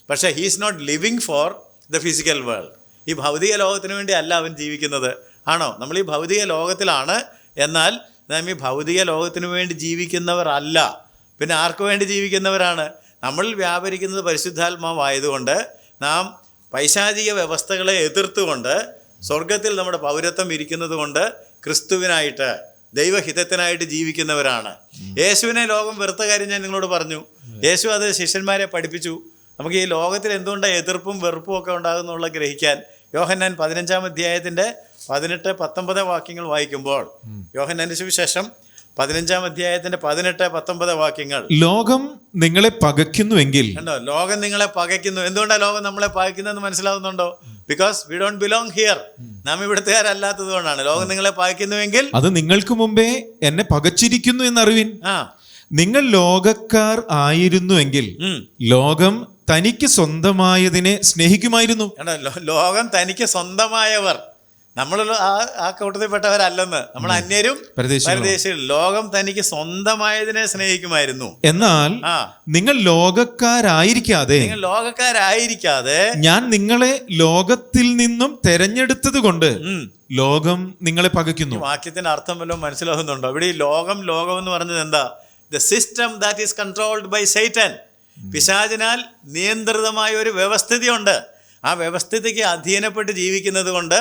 പക്ഷേ he is not living for the physical world. ഈ ഭൗതിക ലോകത്തിന് വേണ്ടി അല്ല അവൻ ജീവിക്കുന്നത്. ആണോ? നമ്മൾ ഈ ഭൗതിക ലോകത്തിലാണ്, എന്നാൽ നാം ഈ ഭൗതിക ലോകത്തിന് വേണ്ടി ജീവിക്കുന്നവർ അല്ല. പിന്നെ ആർക്ക് വേണ്ടി ജീവിക്കുന്നവരാണ്? നമ്മളിൽ വ്യാപരിക്കുന്നത് പരിശുദ്ധാത്മാവായതുകൊണ്ട് നാം പൈശാചിക വ്യവസ്ഥകളെ എതിർത്തുകൊണ്ട് സ്വർഗത്തിൽ നമ്മുടെ പൗരത്വം ഇരിക്കുന്നത് കൊണ്ട് ക്രിസ്തുവിനായിട്ട്, ദൈവഹിതത്തിനായിട്ട് ജീവിക്കുന്നവരാണ്. യേശുവിനെ ലോകം വെറുത്ത കാര്യം ഞാൻ നിങ്ങളോട് പറഞ്ഞു. യേശു അത് ശിഷ്യന്മാരെ പഠിപ്പിച്ചു. നമുക്ക് ഈ ലോകത്തിൽ എന്തുകൊണ്ടാണ് എതിർപ്പും വെറുപ്പും ഒക്കെ ഉണ്ടാകുന്നുള്ള ഗ്രഹിക്കാൻ യോഹന്നാൻ 15-ാം അധ്യായത്തിൻ്റെ 18-19 വാക്യങ്ങൾ വായിക്കുമ്പോൾ, യോഹന്നാന്റെ സുവിശേഷം 15-ാം അധ്യായത്തിന്റെ 18-19 വാക്യങ്ങൾ. ലോകം നിങ്ങളെ പകയ്ക്കുന്നുവെങ്കിൽ. കണ്ടോ? ലോകം നിങ്ങളെ പകയ്ക്കുന്നു. എന്തുകൊണ്ടാണ് ലോകം നമ്മളെ പകയ്ക്കുന്നതെന്ന് മനസ്സിലാവുന്നുണ്ടോ? Because we don't belong here. നാം ഇവിടുത്തുകാരല്ലാത്തത് കൊണ്ടാണ്. ലോകം നിങ്ങളെ പകയ്ക്കുന്നുവെങ്കിൽ അത് നിങ്ങൾക്ക് മുമ്പേ എന്നെ പകച്ചിരിക്കുന്നു എന്നറിവിൻ. നിങ്ങൾ ലോകക്കാർ ആയിരുന്നുവെങ്കിൽ ലോകം തനിക്ക് സ്വന്തമായതിനെ സ്നേഹിക്കുമായിരുന്നു. ലോകം തനിക്ക് സ്വന്തമായവർ, നമ്മൾ ആ കൂട്ടത്തിൽപ്പെട്ടവരല്ലെന്ന്. നമ്മൾ അന്യരും പരദേശികൾ. ലോകം തനിക്ക് സ്വന്തമായതിനെ സ്നേഹിക്കുമായിരുന്നു. എന്നാൽ നിങ്ങൾ ലോകക്കാരായിരിക്കാതെ ഞാൻ നിങ്ങളെ ലോകത്തിൽ നിന്നും തെരഞ്ഞെടുത്തത് കൊണ്ട് ലോകം നിങ്ങളെ പകയ്ക്കുന്നു. വാക്യത്തിന്റെ അർത്ഥം വല്ലതും മനസ്സിലാകുന്നുണ്ടോ? ഇവിടെ ഈ ലോകം എന്ന് പറഞ്ഞത് എന്താ? The system that is controlled by Satan. പിശാചിനാൽ നിയന്ത്രിതമായ ഒരു വ്യവസ്ഥിതിയുണ്ട്. ആ വ്യവസ്ഥിതിക്ക് അധീനപ്പെട്ട് ജീവിക്കുന്നത് കൊണ്ട്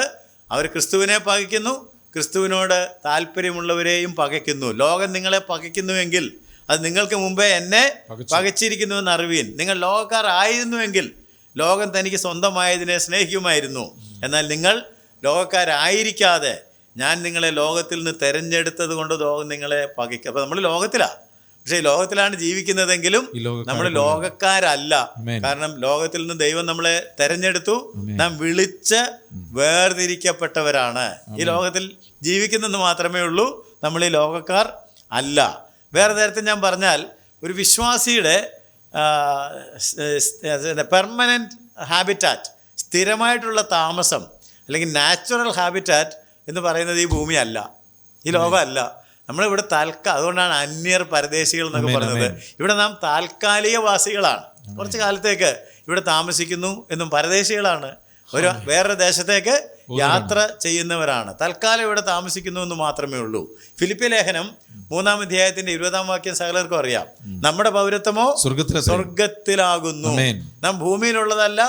അവർ ക്രിസ്തുവിനെ പകയ്ക്കുന്നു, ക്രിസ്തുവിനോട് താല്പര്യമുള്ളവരെയും പകയ്ക്കുന്നു. ലോകം നിങ്ങളെ പകയ്ക്കുന്നുവെങ്കിൽ അത് നിങ്ങൾക്ക് മുമ്പേ എന്നെ പകച്ചിരിക്കുന്നുവെന്ന് അറിവീൻ. നിങ്ങൾ ലോകക്കാർ ആയിരുന്നുവെങ്കിൽ ലോകം തനിക്ക് സ്വന്തമായതിനെ സ്നേഹിക്കുമായിരുന്നു. എന്നാൽ നിങ്ങൾ ലോകക്കാരായിരിക്കാതെ ഞാൻ നിങ്ങളെ ലോകത്തിൽ നിന്ന് തിരഞ്ഞെടുത്തത് കൊണ്ട് ലോകം നിങ്ങളെ പകയ്ക്കും. അപ്പോൾ നമ്മൾ ലോകത്തിലാണ്, പക്ഷേ ഈ ലോകത്തിലാണ് ജീവിക്കുന്നതെങ്കിലും ഈ ലോകക്കാരെ നമ്മൾ ലോകക്കാരല്ല. ആമേൻ. കാരണം ലോകത്തിൽ നിന്ന് ദൈവം നമ്മളെ തെരഞ്ഞെടുത്തു. നാം വിളിച്ച് വേർതിരിക്കപ്പെട്ടവരാണ്. ഈ ലോകത്തിൽ ജീവിക്കുന്നെന്ന് മാത്രമേ ഉള്ളൂ, നമ്മൾ ഈ ലോകക്കാർ അല്ല. വേറെ തരത്തിൽ ഞാൻ പറഞ്ഞാൽ, ഒരു വിശ്വാസിയുടെ പെർമനൻറ്റ് ഹാബിറ്റാറ്റ്, സ്ഥിരമായിട്ടുള്ള താമസം അല്ലെങ്കിൽ നാച്ചുറൽ ഹാബിറ്റാറ്റ് എന്ന് പറയുന്നത് ഈ ഭൂമിയല്ല, ഈ ലോകമല്ല. നമ്മളിവിടെ അതുകൊണ്ടാണ് അന്യർ പരദേശികൾ എന്നൊക്കെ പറയുന്നത്. ഇവിടെ നാം താൽക്കാലിക വാസികളാണ്, കുറച്ച് കാലത്തേക്ക് ഇവിടെ താമസിക്കുന്നു എന്നും പരദേശികളാണ്, വേറൊരു ദേശത്തേക്ക് യാത്ര ചെയ്യുന്നവരാണ്, തൽക്കാലം ഇവിടെ താമസിക്കുന്നു എന്ന് മാത്രമേ ഉള്ളൂ. ഫിലിപ്പി ലേഖനം 3-ാം അധ്യായത്തിന്റെ 20-ാം വാക്യം സകലർക്കും അറിയാം. നമ്മുടെ പൗരത്വമോ സ്വർഗത്തിലാകുന്നു. നാം ഭൂമിയിലുള്ളതല്ല,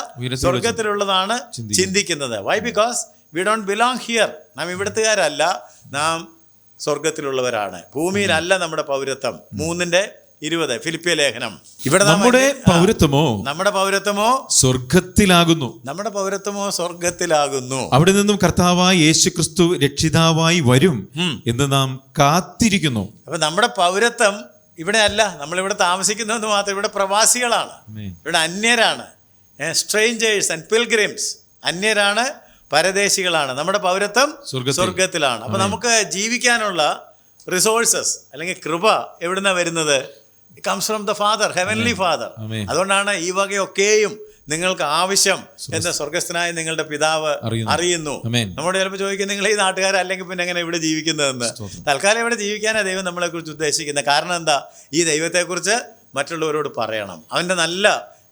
സ്വർഗത്തിലുള്ളതാണ് ചിന്തിക്കുന്നത്. Why? Because we don't belong here. നാം ഇവിടുത്തുകാരല്ല, നാം സ്വർഗത്തിലുള്ളവരാണ്. ഭൂമിയിലല്ല നമ്മുടെ പൗരത്വം. 3:20 ഫിലിപ്പിയ ലേഖനം. ഇവിടെ നമ്മുടെ പൗരത്വമോ സ്വർഗത്തിലാകുന്നു. നമ്മുടെ പൗരത്വമോ സ്വർഗത്തിലാകുന്നു. അവിടെ നിന്നും കർത്താവായ യേശുക്രിസ്തു രക്ഷിതാവായി വരും എന്ന് നാം കാത്തിരിക്കുന്നു. അപ്പൊ നമ്മുടെ പൗരത്വം ഇവിടെ അല്ല, നമ്മളിവിടെ താമസിക്കുന്നു എന്ന് മാത്രം. ഇവിടെ പ്രവാസികളാണ്, ഇവിടെ അന്യരാണ്, സ്ട്രേഞ്ചേഴ്സ് ആൻഡ് പിൽഗ്രിംസ്. അന്യരാണ്, പരദേശികളാണ്. നമ്മുടെ പൗരത്വം സ്വർഗത്തിലാണ്. അപ്പൊ നമുക്ക് ജീവിക്കാനുള്ള റിസോഴ്സസ് അല്ലെങ്കിൽ കൃപ എവിടുന്നാ വരുന്നത്? It comes from the father, heavenly father. അതുകൊണ്ടാണ് ഈ വകയൊക്കെയും നിങ്ങൾക്ക് ആവശ്യം എന്ന് സ്വർഗസ്ഥനായ നിങ്ങളുടെ പിതാവ് അറിയുന്നു. നമ്മോട് ചിലപ്പോൾ ചോദിക്കും, നിങ്ങൾ ഈ നാട്ടുകാരല്ലെങ്കിൽ പിന്നെ എങ്ങനെ ഇവിടെ ജീവിക്കുന്നതെന്ന്. തൽക്കാലം ഇവിടെ ജീവിക്കാനാണ് ദൈവം നമ്മളെ കുറിച്ച് ഉദ്ദേശിക്കുന്നത്. കാരണം എന്താ? ഈ ദൈവത്തെക്കുറിച്ച് മറ്റുള്ളവരോട് പറയണം. അവന്റെ നല്ല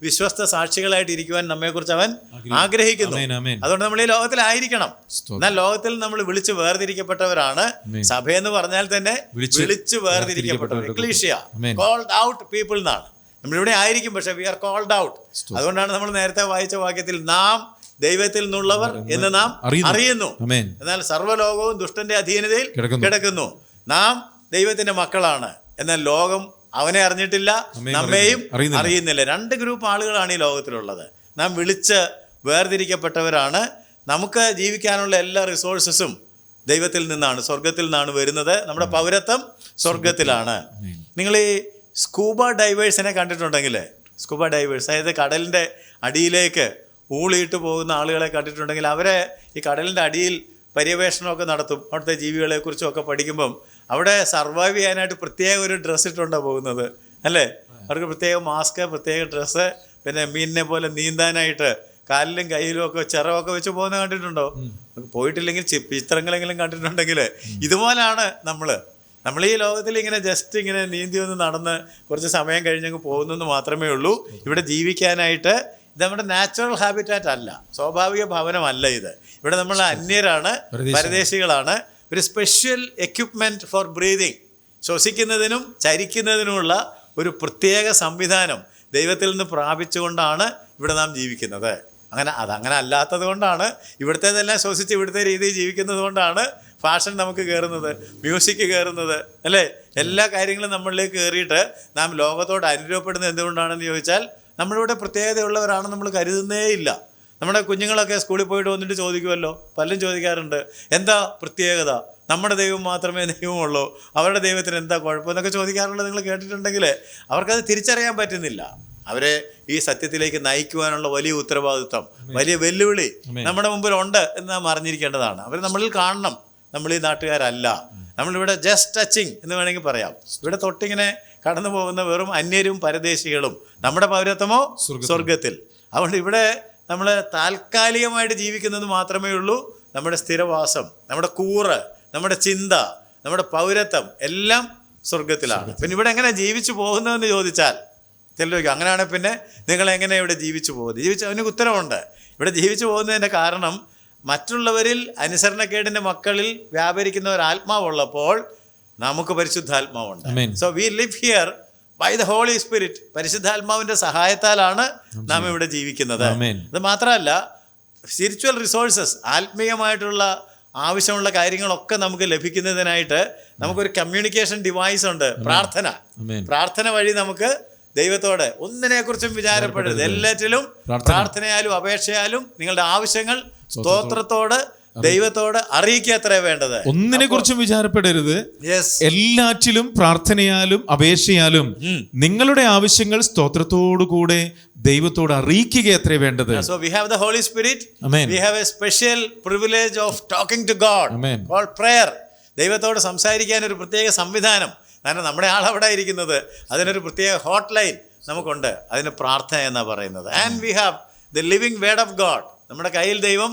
വിശ്വസ്ത സാക്ഷികളായിട്ട് ഇരിക്കുവാൻ നമ്മെക്കുറിച്ച് അവൻ ആഗ്രഹിക്കുന്നു. അതുകൊണ്ട് നമ്മൾ ഈ ലോകത്തിലായിരിക്കണം. എന്നാൽ ലോകത്തിൽ നമ്മൾ വിളിച്ച് വേർതിരിക്കപ്പെട്ടവരാണ്. സഭയെന്ന് പറഞ്ഞാൽ തന്നെ വിളിച്ച് വേർതിരിക്കപ്പെട്ടവർ, എക്ലീഷ്യ, കോൾഡ് ഔട്ട് പീപ്പിൾ എന്നാണ്. നമ്മളിവിടെ ആയിരിക്കും, പക്ഷെ വി ആർ കോൾഡ് ഔട്ട്. അതുകൊണ്ടാണ് നമ്മൾ നേരത്തെ വായിച്ച വാക്യത്തിൽ നാം ദൈവത്തിൽ നിന്നുള്ളവർ എന്ന് നാം അറിയുന്നു, എന്നാൽ സർവ്വലോകവും ദുഷ്ടന്റെ അധീനതയിൽ കിടക്കുന്നു. നാം ദൈവത്തിന്റെ മക്കളാണ്, എന്നാൽ ലോകം അവനെ അറിഞ്ഞിട്ടില്ല, നമ്മെയും അറിയുന്നില്ല. 2 ഗ്രൂപ്പ് ആളുകളാണ് ഈ ലോകത്തിലുള്ളത്. നാം വിളിച്ച് വേർതിരിക്കപ്പെട്ടവരാണ്. നമുക്ക് ജീവിക്കാനുള്ള എല്ലാ റിസോഴ്സസും ദൈവത്തിൽ നിന്നാണ്, സ്വർഗത്തിൽ നിന്നാണ് വരുന്നത്. നമ്മുടെ പൗരത്വം സ്വർഗത്തിലാണ്. നിങ്ങൾ ഈ സ്കൂബ ഡൈവേഴ്സിനെ കണ്ടിട്ടുണ്ടെങ്കിൽ, സ്കൂബ ഡൈവേഴ്സ് അതായത് കടലിൻ്റെ അടിയിലേക്ക് ഊളിയിട്ട് പോകുന്ന ആളുകളെ കണ്ടിട്ടുണ്ടെങ്കിൽ, അവരെ ഈ കടലിൻ്റെ അടിയിൽ പര്യവേഷണമൊക്കെ നടത്തും. അവിടുത്തെ ജീവികളെക്കുറിച്ചൊക്കെ പഠിക്കുമ്പം അവിടെ സർവൈവ് ചെയ്യാനായിട്ട് പ്രത്യേക ഒരു ഡ്രസ്സ് ഇട്ടുകൊണ്ടാണ് പോകുന്നത്, അല്ലേ? അവർക്ക് പ്രത്യേക മാസ്ക്, പ്രത്യേക ഡ്രസ്സ്, പിന്നെ മീനിനെ പോലെ നീന്താനായിട്ട് കാലിലും കയ്യിലും ഒക്കെ ചിറവൊക്കെ വെച്ച് പോകുന്ന കണ്ടിട്ടുണ്ടോ? പോയിട്ടില്ലെങ്കിൽ ചിത്രങ്ങളെങ്കിലും കണ്ടിട്ടുണ്ടെങ്കിൽ ഇതുപോലാണ് നമ്മൾ ഈ ലോകത്തിൽ ഇങ്ങനെ ജസ്റ്റ് ഇങ്ങനെ നീന്തി ഒന്ന് നടന്ന് കുറച്ച് സമയം കഴിഞ്ഞങ്ങ് പോകുന്നെന്ന് മാത്രമേ ഉള്ളൂ. ഇവിടെ ജീവിക്കാനായിട്ട് ഇത് നമ്മുടെ നാച്ചുറൽ ഹാബിറ്റാറ്റ് അല്ല, സ്വാഭാവിക ഭവനമല്ല ഇത്. ഇവിടെ നമ്മൾ അന്യരാണ്, പരദേശികളാണ്. ഒരു സ്പെഷ്യൽ എക്യുപ്മെൻറ്റ് ഫോർ ബ്രീതിങ്, ശ്വസിക്കുന്നതിനും ചരിക്കുന്നതിനുമുള്ള ഒരു പ്രത്യേക സംവിധാനം ദൈവത്തിൽ നിന്ന് പ്രാപിച്ചുകൊണ്ടാണ് ഇവിടെ നാം ജീവിക്കുന്നത്. അതങ്ങനെ അല്ലാത്തത് കൊണ്ടാണ്, ഇവിടുത്തേതെല്ലാം ശ്വസിച്ച് ഇവിടുത്തെ രീതിയിൽ ജീവിക്കുന്നത് കൊണ്ടാണ് ഫാഷൻ നമുക്ക് കയറുന്നത്, മ്യൂസിക് കയറുന്നത്, അല്ലേ? എല്ലാ കാര്യങ്ങളും നമ്മളിലേക്ക് കയറിയിട്ട് നാം ലോകത്തോട് അനുരൂപപ്പെടുന്നത് എന്തുകൊണ്ടാണെന്ന് ചോദിച്ചാൽ, നമ്മളിവിടെ പ്രത്യേകതയുള്ളവരാണെന്ന് നമ്മൾ കരുതുന്നേ ഇല്ല. നമ്മുടെ കുഞ്ഞുങ്ങളൊക്കെ സ്കൂളിൽ പോയിട്ട് വന്നിട്ട് ചോദിക്കുമല്ലോ, പലരും ചോദിക്കാറുണ്ട്, എന്താ പ്രത്യേകത? നമ്മുടെ ദൈവം മാത്രമേ ദൈവമുള്ളൂ, അവരുടെ ദൈവത്തിന് എന്താ കുഴപ്പമെന്നൊക്കെ ചോദിക്കാറുള്ളത് നിങ്ങൾ കേട്ടിട്ടുണ്ടെങ്കിൽ അവർക്കത് തിരിച്ചറിയാൻ പറ്റുന്നില്ല. അവരെ ഈ സത്യത്തിലേക്ക് നയിക്കുവാനുള്ള വലിയ ഉത്തരവാദിത്വം, വലിയ വെല്ലുവിളി നമ്മുടെ മുമ്പിലുണ്ട് എന്ന് നാം അറിഞ്ഞിരിക്കേണ്ടതാണ്. അവർ നമ്മളിൽ കാണണം, നമ്മൾ ഈ നാട്ടുകാരല്ല, നമ്മളിവിടെ ജസ്റ്റ് ടച്ചിങ് എന്ന് വേണമെങ്കിൽ പറയാം. ഇവിടെ തൊട്ടിങ്ങനെ കടന്നു പോകുന്ന വെറും അന്യരും പരദേശികളും. നമ്മുടെ പൗരത്വമോ സ്വർഗത്തിൽ. അതുകൊണ്ട് ഇവിടെ നമ്മൾ താൽക്കാലികമായിട്ട് ജീവിക്കുന്നത് മാത്രമേ ഉള്ളൂ. നമ്മുടെ സ്ഥിരവാസം, നമ്മുടെ കൂറ്, നമ്മുടെ ചിന്ത, നമ്മുടെ പൗരത്വം എല്ലാം സ്വർഗത്തിലാണ്. പിന്നെ ഇവിടെ എങ്ങനെ ജീവിച്ചു പോകുന്നതെന്ന് ചോദിച്ചാൽ ചിലർക്ക് അങ്ങനെയാണെങ്കിൽ പിന്നെ നിങ്ങളെങ്ങനെ ഇവിടെ ജീവിച്ചു പോകുന്നത്? അതിനൊക്കെ ഉത്തരവുണ്ട്. ഇവിടെ ജീവിച്ചു പോകുന്നതിൻ്റെ കാരണം മറ്റുള്ളവരിൽ അനുസരണക്കേടിൻ്റെ മക്കളിൽ വ്യാപരിക്കുന്ന ഒരു ആത്മാവുള്ളപ്പോൾ നമുക്ക് പരിശുദ്ധാത്മാവുണ്ട്. So we live here by the Holy Spirit. പരിശുദ്ധാത്മാവിൻ്റെ സഹായത്താലാണ് നാം ഇവിടെ ജീവിക്കുന്നത്. അത് മാത്രമല്ല, സ്പിരിച്വൽ റിസോഴ്സസ്, ആത്മീയമായിട്ടുള്ള ആവശ്യമുള്ള കാര്യങ്ങളൊക്കെ നമുക്ക് ലഭിക്കുന്നതിനായിട്ട് നമുക്കൊരു കമ്മ്യൂണിക്കേഷൻ ഡിവൈസ് ഉണ്ട്, പ്രാർത്ഥന. പ്രാർത്ഥന വഴി നമുക്ക് ദൈവത്തോട് ഒന്നിനെക്കുറിച്ചും വിചാരപ്പെടരുത്, എല്ലാറ്റിലും പ്രാർത്ഥനയാലും അപേക്ഷയാലും നിങ്ങളുടെ ആവശ്യങ്ങൾ സ്തോത്രത്തോട് ദൈവത്തോട് അറിയിക്കുക അത്രേ വേണ്ടത്. ഒന്നിനെ കുറിച്ചും വിചാരപ്പെടരുത്. എല്ലാറ്റിലും പ്രാർത്ഥനയാലും അപേക്ഷയാലും നിങ്ങളുടെ ആവശ്യങ്ങൾ സ്തോത്രത്തോടുകൂടെ ദൈവത്തോട് അറിയിക്കുക അത്രേ വേണ്ടത്. So we have the Holy Spirit. Amen. We have a special privilege of talking to God. Amen. Called prayer. ദൈവത്തോട് സംസാരിക്കാൻ ഒരു പ്രത്യേക സംവിധാനം. കാരണം നമ്മുടെ ആളവിടെ ഇരിക്കുന്നത്, അതിനൊരു പ്രത്യേക ഹോട്ട് ലൈൻ നമുക്കുണ്ട്. അതിന് പ്രാർത്ഥന എന്നാണ് പറയുന്നത്. And we have the living word of God. നമ്മുടെ കയ്യിൽ ദൈവം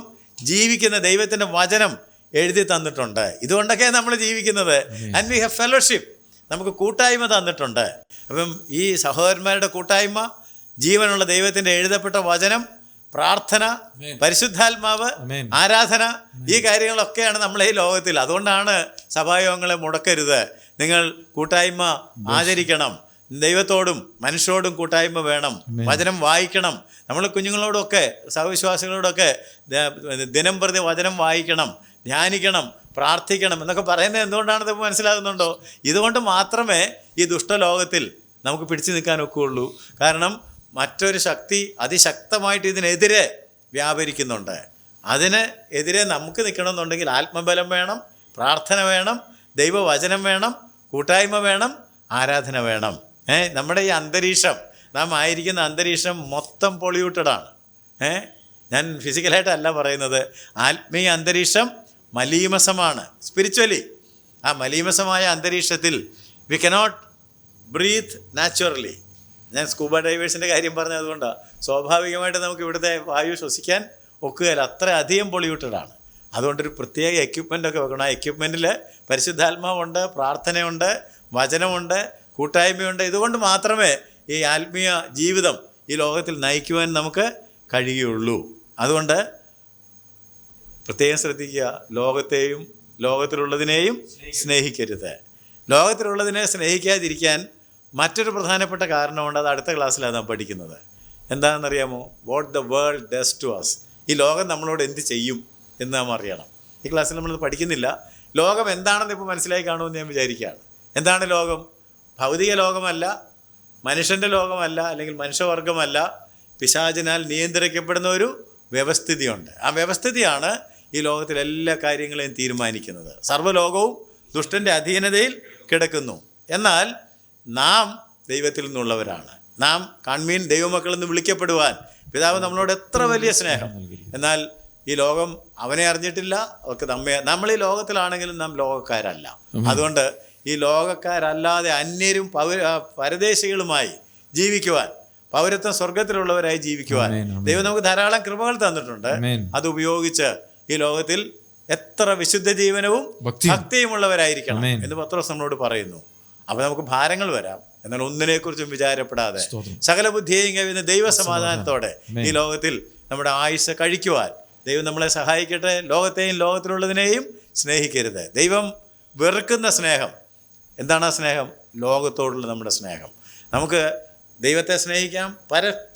ജീവിക്കുന്ന ദൈവത്തിൻ്റെ വചനം എഴുതി തന്നിട്ടുണ്ട്. ഇതുകൊണ്ടൊക്കെ നമ്മൾ ജീവിക്കുന്നത്. And we have fellowship. നമുക്ക് കൂട്ടായ്മ തന്നിട്ടുണ്ട്. അപ്പം ഈ സഹോദരന്മാരുടെ കൂട്ടായ്മ, ജീവനുള്ള ദൈവത്തിൻ്റെ എഴുതപ്പെട്ട വചനം, പ്രാർത്ഥന, പരിശുദ്ധാത്മാവ്, ആരാധന, ഈ കാര്യങ്ങളൊക്കെയാണ് നമ്മളെ ഈ ലോകത്തിൽ. അതുകൊണ്ടാണ് സഭായോഗങ്ങളെ മുടക്കരുത്. നിങ്ങൾ കൂട്ടായ്മ ആചരിക്കണം. ദൈവത്തോടും മനുഷ്യരോടും കൂട്ടായ്മ വേണം. വചനം വായിക്കണം. നമ്മൾ കുഞ്ഞുങ്ങളോടൊക്കെ സഹവിശ്വാസികളോടൊക്കെ ദിനം പ്രതി വചനം വായിക്കണം, ധ്യാനിക്കണം, പ്രാർത്ഥിക്കണം എന്നൊക്കെ പറയുന്നത് എന്തുകൊണ്ടാണെന്ന് മനസ്സിലാകുന്നുണ്ടോ? ഇതുകൊണ്ട് മാത്രമേ ഈ ദുഷ്ടലോകത്തിൽ നമുക്ക് പിടിച്ചു നിൽക്കാൻ ഒക്കുകയുള്ളൂ. കാരണം മറ്റൊരു ശക്തി അതിശക്തമായിട്ട് ഇതിനെതിരെ വ്യാപരിക്കുന്നുണ്ട്. അതിന് എതിരെ നമുക്ക് നിൽക്കണമെന്നുണ്ടെങ്കിൽ ആത്മബലം വേണം, പ്രാർത്ഥന വേണം, ദൈവവചനം വേണം, കൂട്ടായ്മ വേണം, ആരാധന വേണം. നമ്മുടെ ഈ അന്തരീക്ഷം, നാം ആയിരിക്കുന്ന അന്തരീക്ഷം മൊത്തം പൊള്യൂട്ടഡാണ്. ഞാൻ ഫിസിക്കലായിട്ടല്ല പറയുന്നത്. ആത്മീയ അന്തരീക്ഷം മലീമസമാണ്. സ്പിരിച്വലി ആ മലീമസമായ അന്തരീക്ഷത്തിൽ വി കനോട്ട് ബ്രീത്ത് നാച്ചുറലി. ഞാൻ സ്കൂബ ഡൈവേഴ്സിൻ്റെ കാര്യം പറഞ്ഞതുകൊണ്ടാണ്. സ്വാഭാവികമായിട്ട് നമുക്ക് ഇവിടുത്തെ വായു ശ്വസിക്കാൻ ഒക്കുകയില്ല, അത്ര അധികം പൊള്യൂട്ടഡാണ്. അതുകൊണ്ടൊരു പ്രത്യേക എക്യുപ്മെൻ്റൊക്കെ വെക്കണം. ആ എക്യുപ്മെൻറ്റിൽ പരിശുദ്ധാത്മാവുണ്ട്, പ്രാർത്ഥനയുണ്ട്, വചനമുണ്ട്, കൂട്ടായ്മയുണ്ട്. ഇതുകൊണ്ട് മാത്രമേ ഈ ആത്മീയ ജീവിതം ഈ ലോകത്തിൽ നയിക്കുവാൻ നമുക്ക് കഴിയുള്ളൂ. അതുകൊണ്ട് പ്രത്യേകം ശ്രദ്ധിക്കുക, ലോകത്തെയും ലോകത്തിലുള്ളതിനെയും സ്നേഹിക്കരുത്. ലോകത്തിലുള്ളതിനെ സ്നേഹിക്കാതിരിക്കാൻ മറ്റൊരു പ്രധാനപ്പെട്ട കാരണമുണ്ട്. അത് അടുത്ത ക്ലാസ്സിലാണ് നാം പഠിക്കുന്നത്. എന്താണെന്നറിയാമോ? What the world does to us. ഈ ലോകം നമ്മളോട് എന്ത് ചെയ്യും എന്ന് നാം അറിയണം. ഈ ക്ലാസ്സിൽ നമ്മളത് പഠിക്കുന്നില്ല. ലോകം എന്താണെന്ന് ഇപ്പോൾ മനസ്സിലായി കാണുമെന്ന് ഞാൻ വിചാരിക്കുകയാണ്. എന്താണ് ലോകം? ഭൗതിക ലോകമല്ല, മനുഷ്യൻ്റെ ലോകമല്ല, അല്ലെങ്കിൽ മനുഷ്യവർഗമല്ല. പിശാചിനാൽ നിയന്ത്രിക്കപ്പെടുന്ന ഒരു വ്യവസ്ഥിതിയുണ്ട്. ആ വ്യവസ്ഥിതിയാണ് ഈ ലോകത്തിലെ എല്ലാ കാര്യങ്ങളെയും തീരുമാനിക്കുന്നത്. സർവ്വലോകവും ദുഷ്ടൻ്റെ അധീനതയിൽ കിടക്കുന്നു. എന്നാൽ നാം ദൈവത്തിൽ നിന്നുള്ളവരാണ്. നാം കാൺമീൻ ദൈവമക്കളെന്ന് വിളിക്കപ്പെടുവാൻ പിതാവ് നമ്മളോട് എത്ര വലിയ സ്നേഹം. എന്നാൽ ഈ ലോകം അവനെ അറിഞ്ഞിട്ടില്ല, അവർക്ക് നമ്മൾ ഈ ലോകത്തിലാണെങ്കിലും നാം ലോകക്കാരല്ല. അതുകൊണ്ട് ഈ ലോകക്കാരല്ലാതെ അന്യരും പരദേശികളുമായി ജീവിക്കുവാൻ, പൗരത്വം സ്വർഗത്തിലുള്ളവരായി ജീവിക്കുവാൻ ദൈവം നമുക്ക് ധാരാളം കൃപകൾ തന്നിട്ടുണ്ട്. അത് ഉപയോഗിച്ച് ഈ ലോകത്തിൽ എത്ര വിശുദ്ധ ജീവനവും ഭക്തിയുമുള്ളവരായിരിക്കണം എന്ന് പത്രോസ് നമ്മളോട് പറയുന്നു. അപ്പോൾ നമുക്ക് ഭാരങ്ങൾ വരാം, എന്നാൽ ഒന്നിനെക്കുറിച്ചും വിചാരപ്പെടാതെ സകല ബുദ്ധിയെയും കവിയുന്ന ദൈവസമാധാനത്തോടെ ഈ ലോകത്തിൽ നമ്മുടെ ആയുസ്സ് കഴിക്കുവാൻ ദൈവം നമ്മളെ സഹായിക്കട്ടെ. ലോകത്തെയും ലോകത്തിലുള്ളതിനെയും സ്നേഹിക്കരുത്. ദൈവം വെറുക്കുന്ന സ്നേഹം. എന്താണ് ആ സ്നേഹം? ലോകത്തോടുള്ള നമ്മുടെ സ്നേഹം. നമുക്ക് ദൈവത്തെ സ്നേഹിക്കാം,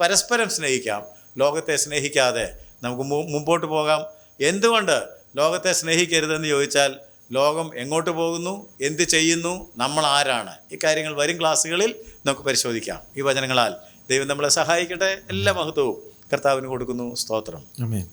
പരസ്പരം സ്നേഹിക്കാം. ലോകത്തെ സ്നേഹിക്കാതെ നമുക്ക് മുമ്പോട്ട് പോകാം. എന്തുകൊണ്ട് ലോകത്തെ സ്നേഹിക്കരുതെന്ന് ചോദിച്ചാൽ, ലോകം എങ്ങോട്ട് പോകുന്നു, എന്ത് ചെയ്യുന്നു, നമ്മൾ ആരാണ്, ഈ കാര്യങ്ങൾ വരും ക്ലാസ്സുകളിൽ നമുക്ക് പരിശോധിക്കാം. ഈ വചനങ്ങളാൽ ദൈവം നമ്മളെ സഹായിക്കട്ടെ. എല്ലാ മഹത്വവും കർത്താവിന് കൊടുക്കുന്നു. സ്തോത്രം. ആമേൻ.